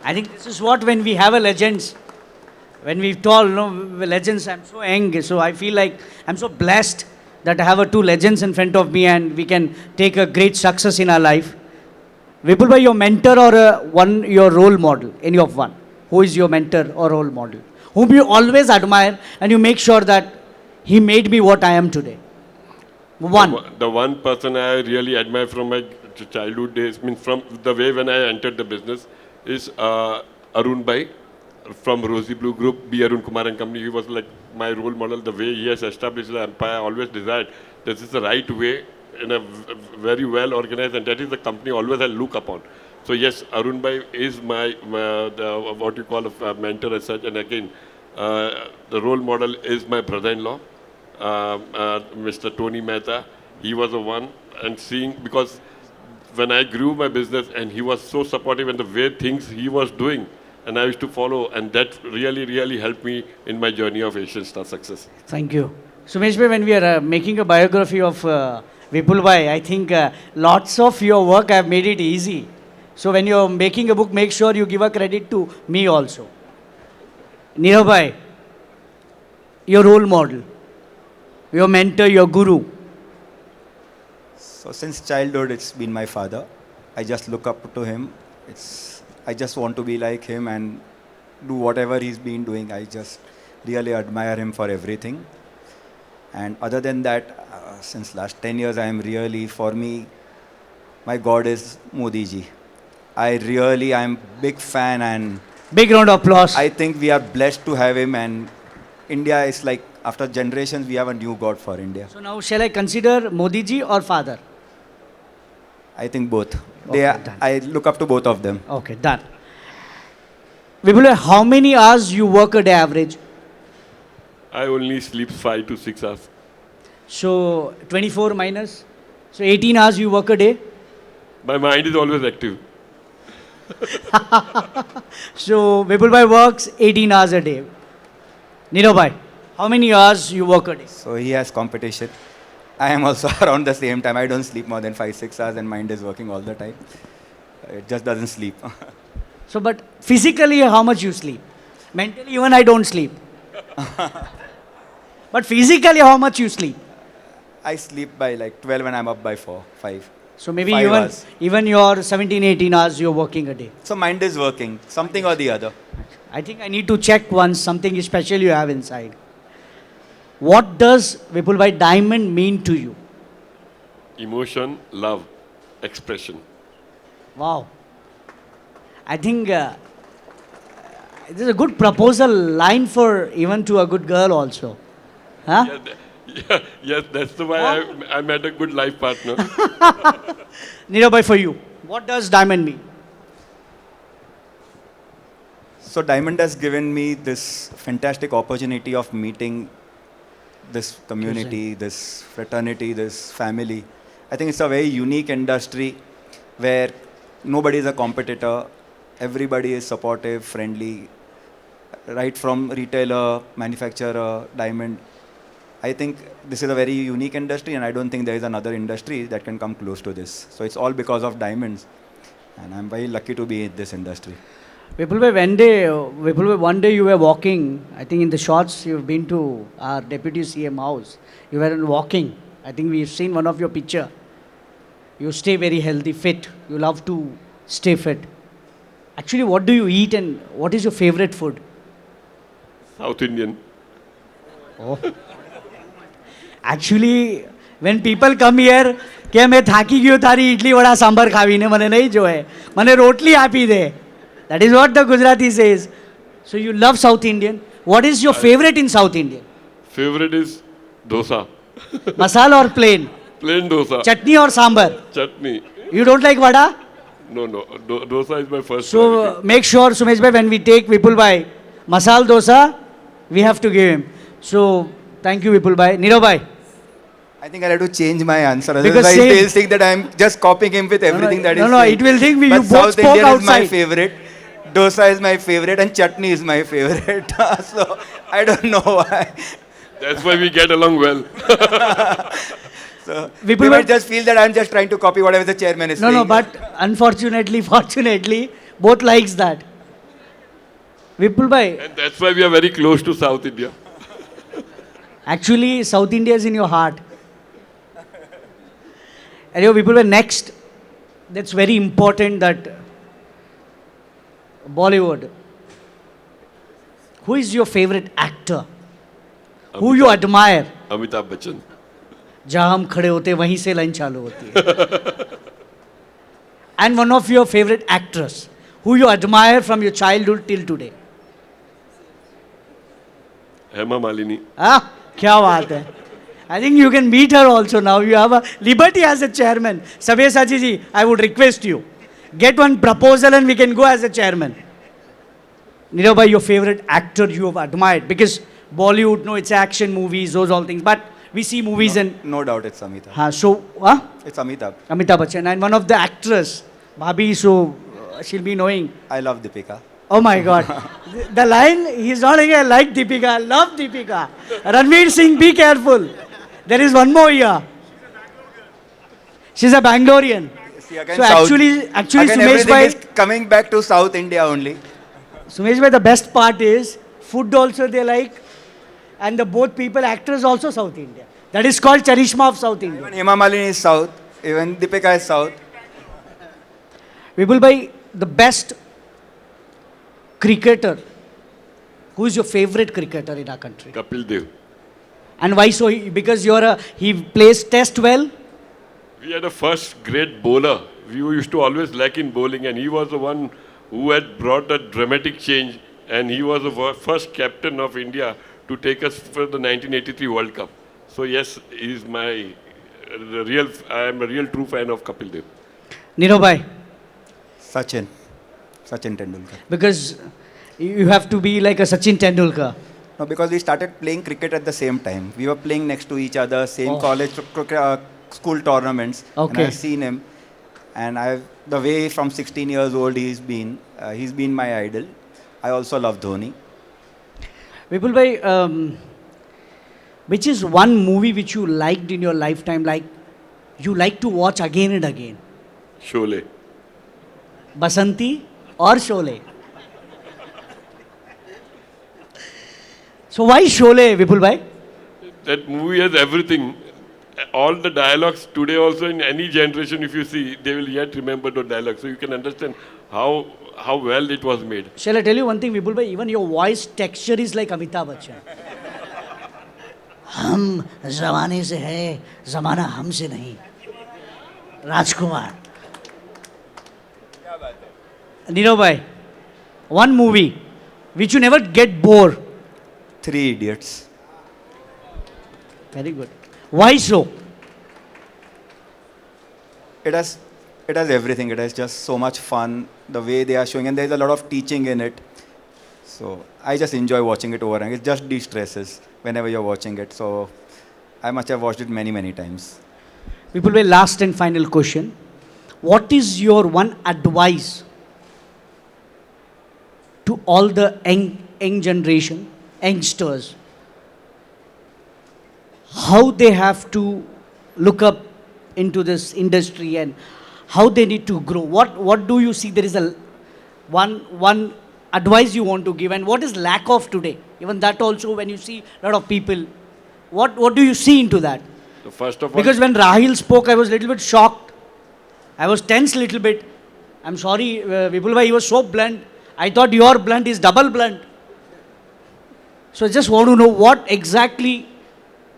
I think this is what when we have a legends, when we've told legends, I'm so young, so I feel like I'm so blessed that I have two legends in front of me and we can take a great success in our life. Vipul bhai, your mentor or your role model, any of one? Who is your mentor or role model? Whom you always admire and you make sure that he made me what I am today? One. The one person I really admire from my childhood days, means from the way when I entered the business, is Arun Bhai from Rosy Blue Group, B. Arun Kumar and Company. He was like my role model. The way he has established the empire, I always desired this is the right way in a very well organized, and that is the company always I look upon. So yes, Arun Bhai is my what you call a mentor as such, and again, the role model is my brother-in-law, Mr. Tony Mehta. He was the one, and seeing, because when I grew my business and he was so supportive and the way things he was doing, and I used to follow, and that really, really helped me in my journey of Asian Star success. Thank you. Sumesh bhai, when we are making a biography of Vipul bhai, I think lots of your work have made it easy. So when you're making a book, make sure you give a credit to me also. Nirav bhai, your role model, your mentor, your guru. So since childhood, it's been my father. I just look up to him. I just want to be like him and do whatever he's been doing. I just really admire him for everything. And other than that, since last 10 years, I am really, for me, my God is Modi ji. I'm big fan and Big round of applause. I think we are blessed to have him and India is like, after generations, we have a new God for India. So now shall I consider Modi ji or father? I think both. Okay, done. I look up to both of them. Okay, done. Vipul bhai, how many hours you work a day average? I only sleep 5 to 6 hours. So 24 minus. So 18 hours you work a day. My mind is always active. So Vipul bhai works 18 hours a day. Nirav bhai, how many hours you work a day? So he has competition. I am also around the same time. I don't sleep more than 5-6 hours and mind is working all the time. It just doesn't sleep. So but physically how much you sleep? Mentally even I don't sleep. But physically how much you sleep? I sleep by like 12 and I'm up by 5. So maybe 5 hours. even your 17, 18 hours you're working a day. So mind is working, something or the other. I think I need to check once something special you have inside. What does Vipul bhai diamond mean to you? Emotion, love, expression. Wow. I think this is a good proposal line for even to a good girl also. Huh? Yes, that's the why I met a good life partner. Nirav bhai, for you, what does diamond mean? So Diamond has given me this fantastic opportunity of meeting this community, this fraternity, this family. I think it's a very unique industry where nobody is a competitor. Everybody is supportive, friendly, right from retailer, manufacturer, diamond. I think this is a very unique industry and I don't think there is another industry that can come close to this. So it's all because of diamonds. And I'm very lucky to be in this industry. Vipul bhai, one day you were walking, I think in the shots you've been to our Deputy CM house. You were walking. I think we've seen one of your picture. You stay very healthy, fit. You love to stay fit. Actually, what do you eat and what is your favorite food? South Indian. Oh. Actually, when people come here, કે મેં થાકી ગયો તારી ઇડલી વડા સાંભાર ખાવીને મને નહીં જોવે મને રોટલી આપી દે That is what the Gujarati says. So you love South Indian. What is your favorite in South Indian? Favorite is dosa. Masala or plain? Plain dosa. Chutney or sambar? Chutney. You don't like vada? No, no. Dosa is my first So priority. make sure, Sumesh bhai, when we take Vipul bhai masal dosa, we have to give him. So thank you, Vipul bhai. Nirav bhai. I think I'll have to change my answer. Because Otherwise, same- they'll think that I'm just copying him with everything that no, he's no, saying. it will think you But both South spoke Indian is my outside. favorite. Dosa is my favorite and chutney is my favorite. So I don't know why. That's why we get along well. So Vipul they bhai- might just feel that I'm just trying to copy whatever the chairman is No, saying. no, but unfortunately, fortunately, both likes that. Vipul bhai, And that's why we are very close to South India. actually, South India is in your heart. Anyway, Vipul bhai, next, that's very important that Bollywood. Who is your favorite actor? Who you admire? Amitabh Bachchan. जहाँ हम खड़े होते हैं वहीं से line चालू होती है. And one of your favorite actress, who you admire from your childhood till today. Hema Malini. Ah, क्या बात है. I think you can meet her also now. You have a liberty as a chairman. Sabyasachi ji, I would request you. Get one proposal and we can go as a chairman. Nirav bhai, your favorite actor you have admired. Because Bollywood, no, it's action movies, those all things. But we see movies and... No doubt it's Amitabh. It's Amitabh. Amitabh Bachchan. And one of the actress, Bhabhi, so she'll be knowing. I love Deepika. Oh my God. The line, he's not like, I like Deepika, I love Deepika. Ranveer Singh, be careful. There is one more here. She's a Bangalorean. See, again, So South. actually Again, Sumesh everything bhai, is coming back to South India only. Sumesh bhai, the best part is, food also they like, and the both people, actors also South India. That is called Charishma of South India. Even Hema Malini is South. Even Deepika is South. Vipul bhai, the best cricketer, who is your favorite cricketer in our country? Kapil Dev. And why so? Because he plays test well. We had a first great bowler. We used to always lack in bowling, and he was the one who had brought a dramatic change. And he was the first captain of India to take us for the 1983 World Cup. So yes, he is my I am a real true fan of Kapil Dev. Nirav bhai, Sachin Tendulkar. because you have to be like a Sachin Tendulkar. No, because we started playing cricket at the same time. We were playing next to each other, same Oh. college, school tournaments. And Okay. I've seen him. And the way from 16 years old he's been my idol. I also love Dhoni. Vipul bhai, which is one movie which you liked in your lifetime, like you like to watch again and again? Sholay. Basanti or Sholay? So why Sholay, Vipul bhai? That movie has everything. All the dialogues today also in any generation, if you see, they will yet remember the dialogue. So you can understand how well it was made. Shall I tell you one thing, Vipul bhai? Even your voice texture is like Amitabh Bachchan. हम जमाने से है, जमाना हमसे नहीं. Rajkumar. Nirav bhai, one movie which you never get bored. 3 Idiots. Very good. Why so? It has everything. It has just so much fun. The way they are showing, and there's a lot of teaching in it. So I just enjoy watching it over, and it just de-stresses whenever you're watching it. So I must have watched it many, many times. People will last and final question. What is your one advice to all the young generation, youngsters? How they have to look up into this industry and how they need to grow? What do you see? There is a one advice you want to give, and what is lack of today? Even that also, when you see a lot of people, what do you see into that? So first of all, Because when Rahil spoke, I was a little bit shocked. I was tense a little bit. I'm sorry, Vipul bhai, he was so blunt. I thought your blunt is double blunt. So I just want to know what exactly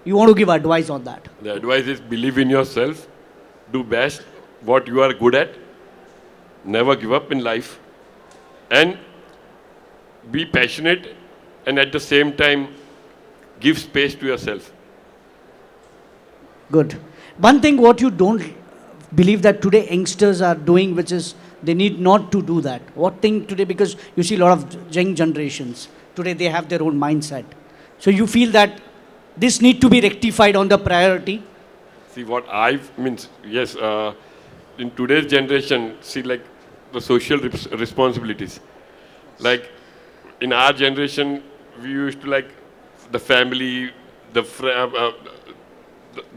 you want to give advice on that. the advice is believe in yourself, do best what you are good at, never give up in life, and be passionate, and at the same time give space to yourself. Good. One thing what you don't believe that today youngsters are doing, which is they need not to do that. What thing today, because you see a lot of young generations, today they have their own mindset. So you feel that this need to be rectified on the priority? See what I means, yes, in today's generation, see like the social responsibilities. Like in our generation, we used to like the family, the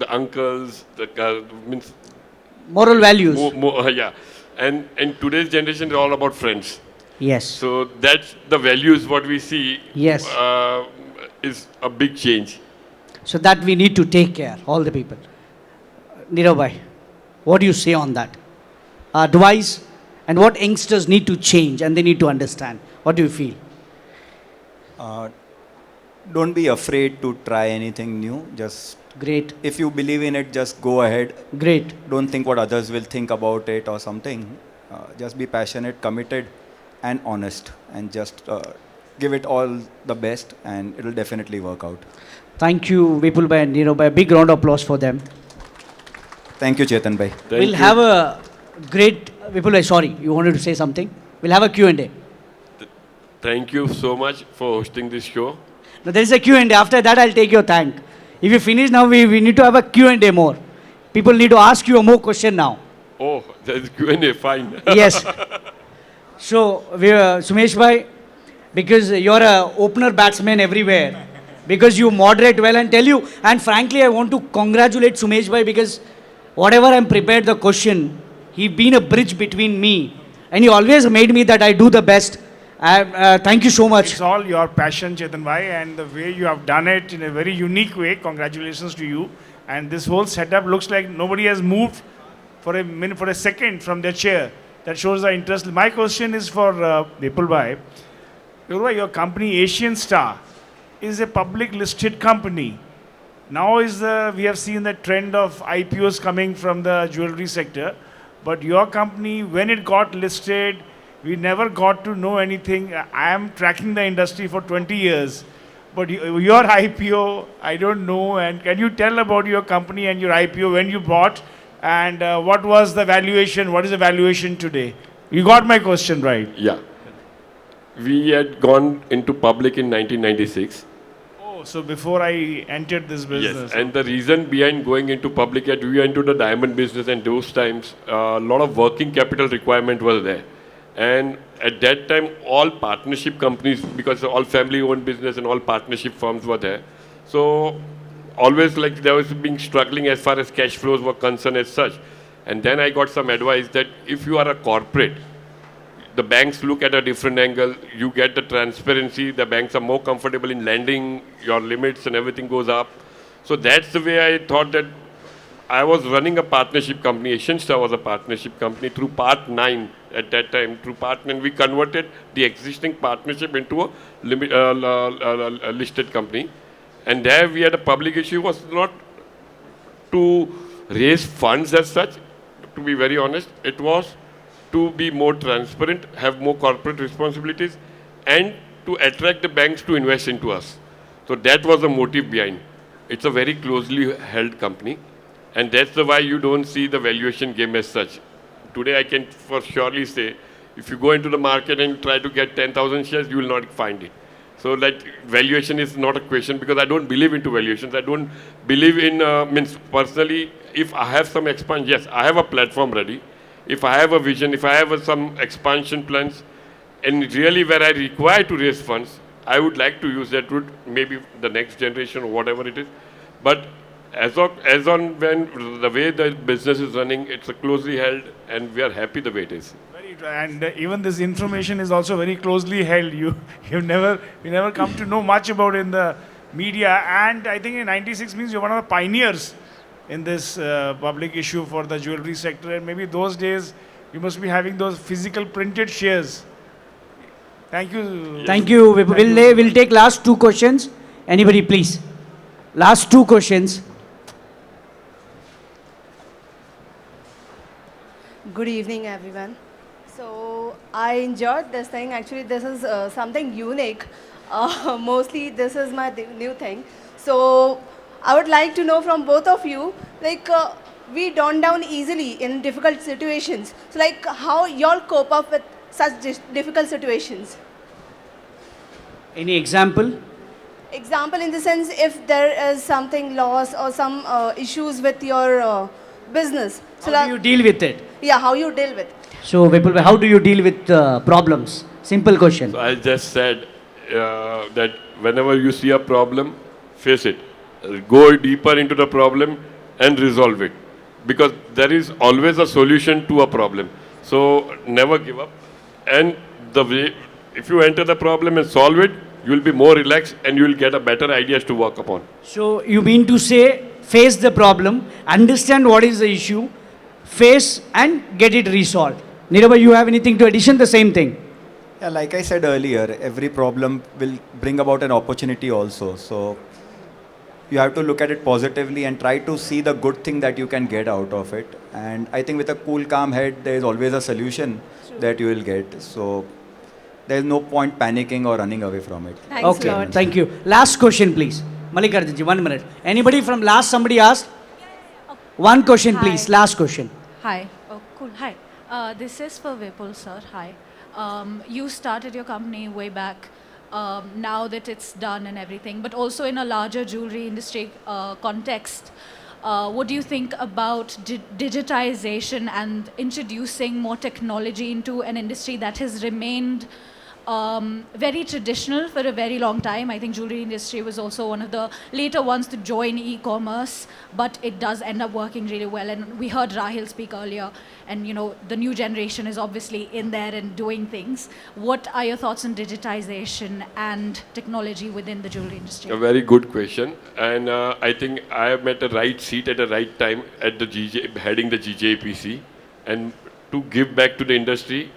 uncles, means Moral values. yeah. And in today's generation, it's all about friends. Yes. So that's the values what we see Yes. is a big change. So that we need to take care, all the people. Nirav bhai, what do you say on that? Advice and what youngsters need to change and they need to understand. What do you feel? Don't be afraid to try anything new. Just Great. if you believe in it, just go ahead. Great. Don't think what others will think about it or something. Just be passionate, committed, and honest, and just give it all the best, and it'll definitely work out. Thank you, Vipul bhai and Nirav bhai. Big round of applause for them. Thank you, Chetan bhai. Thank We'll you. have a great, Vipul bhai, sorry, you wanted to say something? We'll have a Q&A. Thank you so much for hosting this show. Now there is a Q&A. After that, I'll take your thank. If you finish now, we need to have a Q&A more. People need to ask you a more question now. Oh, there's Q&A, fine. Yes. So, Sumesh bhai, because you're a opener batsman everywhere, because you moderate well and tell you, and frankly, I want to congratulate Sumesh bhai because whatever I'm prepared the question, he been a bridge between me, and he always made me that I do the best. Thank you so much. It's all your passion, Chetan bhai, and the way you have done it in a very unique way. Congratulations to you. And this whole setup looks like nobody has moved for a minute, for a second from their chair. That shows the interest. My question is for Vipul bhai. Vipul bhai, your company Asian Star is a public listed company. Now we have seen the trend of IPOs coming from the jewelry sector. But your company, when it got listed, we never got to know anything. I am tracking the industry for 20 years. But your IPO, I don't know. And can you tell about your company and your IPO, when you bought, and what was the valuation? What is the valuation today? You got my question right. Yeah. We had gone into public in 1996. Oh, so before I entered this business. Yes, and the reason behind going into public, that we were into the diamond business, and those times, a lot of working capital requirement was there. And at that time, all partnership companies, because all family-owned business and all partnership firms were there. So always like there was being struggling as far as cash flows were concerned as such. And then I got some advice that if you are a corporate, the banks look at a different angle, you get the transparency, the banks are more comfortable in lending, your limits and everything goes up. So that's the way I thought that I was running a partnership company. Asian Star was a partnership company through Part 9 at that time. Through Part 9, we converted the existing partnership into a listed company. And there we had a public issue, was not to raise funds as such, to be very honest. It was to be more transparent, have more corporate responsibilities, and to attract the banks to invest into us. So that was the motive behind. It's a very closely held company. And that's the why you don't see the valuation game as such. Today I can for surely say, if you go into the market and try to get 10,000 shares, you will not find it. So like valuation is not a question, because I don't believe into valuations. I don't believe in, means personally, if I have some expansion, yes, I have a platform ready. If I have a vision, if I have some expansion plans, and really where I require to raise funds, I would like to use that route, maybe the next generation or whatever it is. But as on when the way the business is running, it's a closely held, and we are happy the way it is. Very true. And even this information is also very closely held. You never come to know much about in the media. And I think in 96 means you're one of the pioneers in this public issue for the jewelry sector. And maybe those days you must be having those physical printed shares. Thank you. Thank you. We'll take last two questions. Anybody, please. Last two questions. Good evening, everyone. So I enjoyed this thing. Actually, this is something unique. Mostly, this is my new thing. So I would like to know from both of you, like we don't down easily in difficult situations. So like how y'all cope up with such difficult situations. Any example? Example in the sense if there is something loss or some issues with your business. So How do you deal with it? yeah, how you deal with it. So, Vipul, how do you deal with problems? Simple question. So I just said that whenever you see a problem, face it. Go deeper into the problem and resolve it. Because there is always a solution to a problem. So never give up. And the way, if you enter the problem and solve it, you will be more relaxed and you will get a better ideas to work upon. So, you mean to say, face the problem, understand what is the issue, face and get it resolved. Nirabha, you have anything to addition? The same thing. Yeah, like I said earlier, every problem will bring about an opportunity also. So you have to look at it positively and try to see the good thing that you can get out of it. And I think with a cool, calm head, there is always a solution that you will get. So there is no point panicking or running away from it. Thanks Okay, a lot. thank you. Last question, please. Mallikarjunji, 1 minute. Anybody from last, somebody asked? One question, please. Hi. Last question. Hi. Oh, cool. Hi. This is for Vipul, sir. Hi. You started your company way back. Now that it's done and everything, but also in a larger jewelry industry context, what do you think about digitization and introducing more technology into an industry that has remained very traditional for a very long time? I think jewelry industry was also one of the later ones to join e-commerce, but it does end up working really well. And we heard Rahil speak earlier, and you know the new generation is obviously in there and doing things. What are your thoughts on digitization and technology within the jewelry industry? A very good question. And I think I am at the right seat at the right time at the heading the GJPC. And to give back to the industry,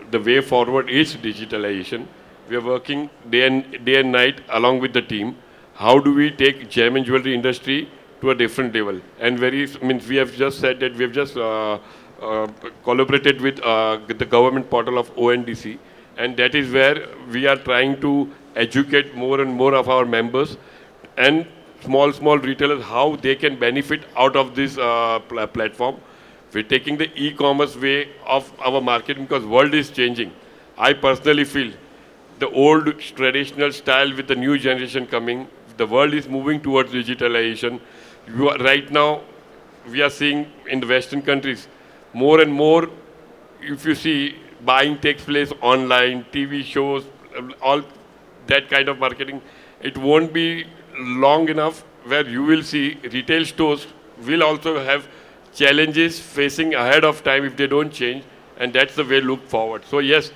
the way forward is digitalization. We are working day and night along with the team. How do we take gem and jewelry industry to a different level? And we have just said that we have just collaborated with the government portal of ONDC, and that is where we are trying to educate more and more of our members and small retailers how they can benefit out of this platform. We're taking the e-commerce way of our marketing because world is changing. I personally feel the old traditional style with the new generation coming, the world is moving towards digitalization. Right now, we are seeing in the Western countries, more and more, if you see, buying takes place online, TV shows, all that kind of marketing. It won't be long enough where you will see retail stores will also have challenges facing ahead of time if they don't change, and that's the way look forward. So yes,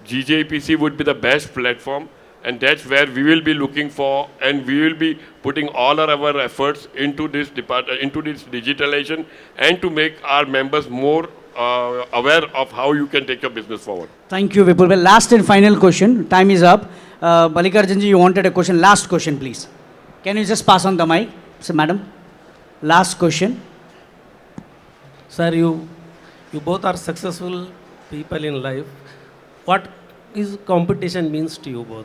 GJPC would be the best platform, and that's where we will be looking for, and we will be putting all our efforts into this into this digitalization, and to make our members more aware of how you can take your business forward. Thank you, Vipul. Well, last and final question. Time is up. Mallikarjunji, you wanted a question. Last question, please. Can you just pass on the mic? So, madam, last question. Sir, you both are successful people in life. What is competition means to you both?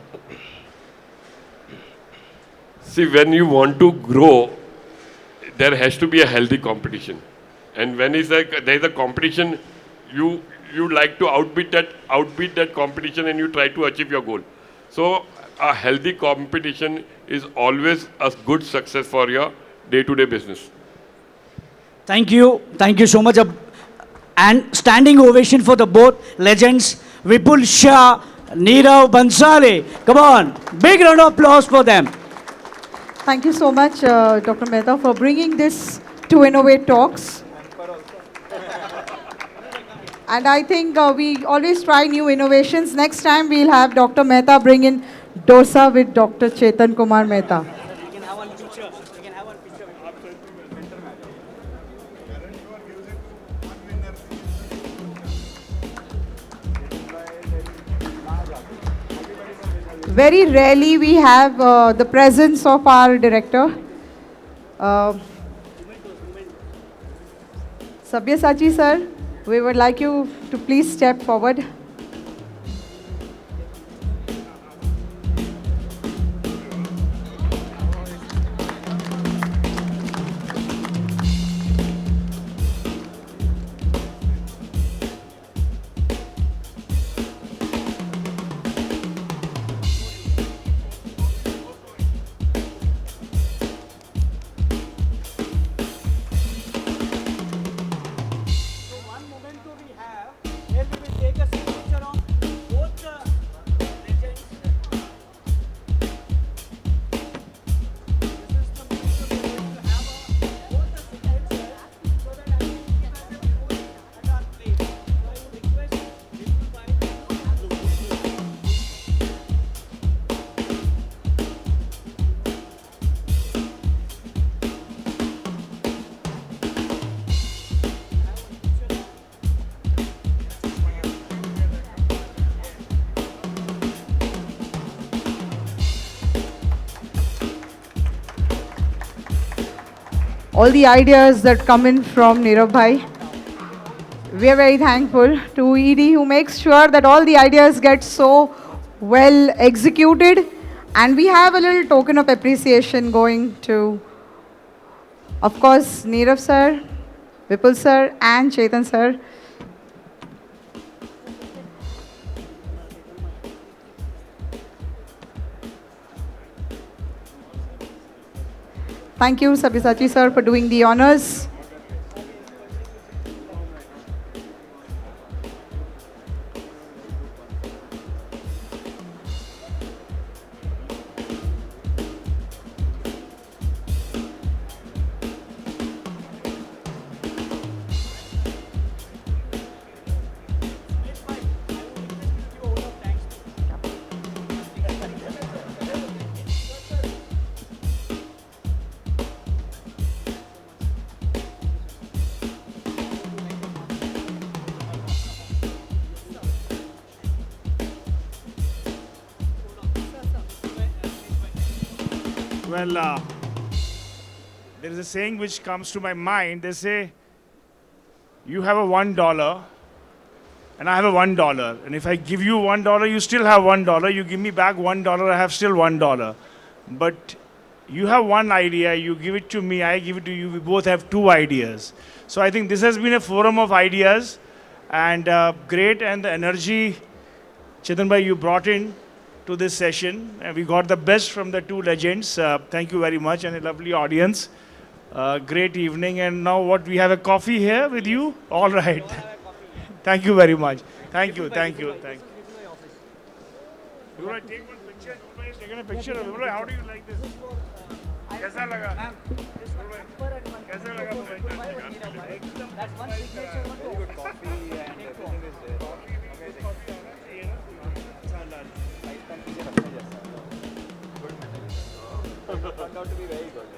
See, when you want to grow, there has to be a healthy competition. And when there is a competition, you like to outbeat that competition, and you try to achieve your goal. So a healthy competition is always a good success for your day-to-day business. Thank you. Thank you so much. And standing ovation for the both legends, Vipul Shah, Nirav Bansale. Come on. Big round of applause for them. Thank you so much, Dr. Mehta, for bringing this to Innovate Talks. And I think we always try new innovations. Next time we'll have Dr. Mehta bring in dosa with Dr. Chetan Kumar Mehta. Very rarely we have the presence of our director. Sabyasachi sir, We would like you to please step forward. All the ideas that come in from Nirav Bhai. We are very thankful to ED who makes sure that all the ideas get so well executed. And we have a little token of appreciation going to, of course, Nirav sir, Vipul sir, and Chetan sir. Thank you, Sabyasachi sir, for doing the honors. Well, there is a saying which comes to my mind. They say, you have a $1 and I have a $1. And if I give you $1, you still have $1. You give me back $1, I have still $1. But you have one idea, you give it to me, I give it to you, we both have two ideas. So I think this has been a forum of ideas and great, and the energy, Chetan bhai, you brought in to this session, and we got the best from the two legends. Thank you very much, and a lovely audience. Great evening, and now what, we have a coffee here with you? All right. Thank you very much. Thank you, thank you, thank you. Do I take one picture? Do I take a picture? How do you like this? कैसा लगा? कैसा लगा तुम्हें? That's one signature. Very good coffee and everything is there. Good. Turned out to be very good.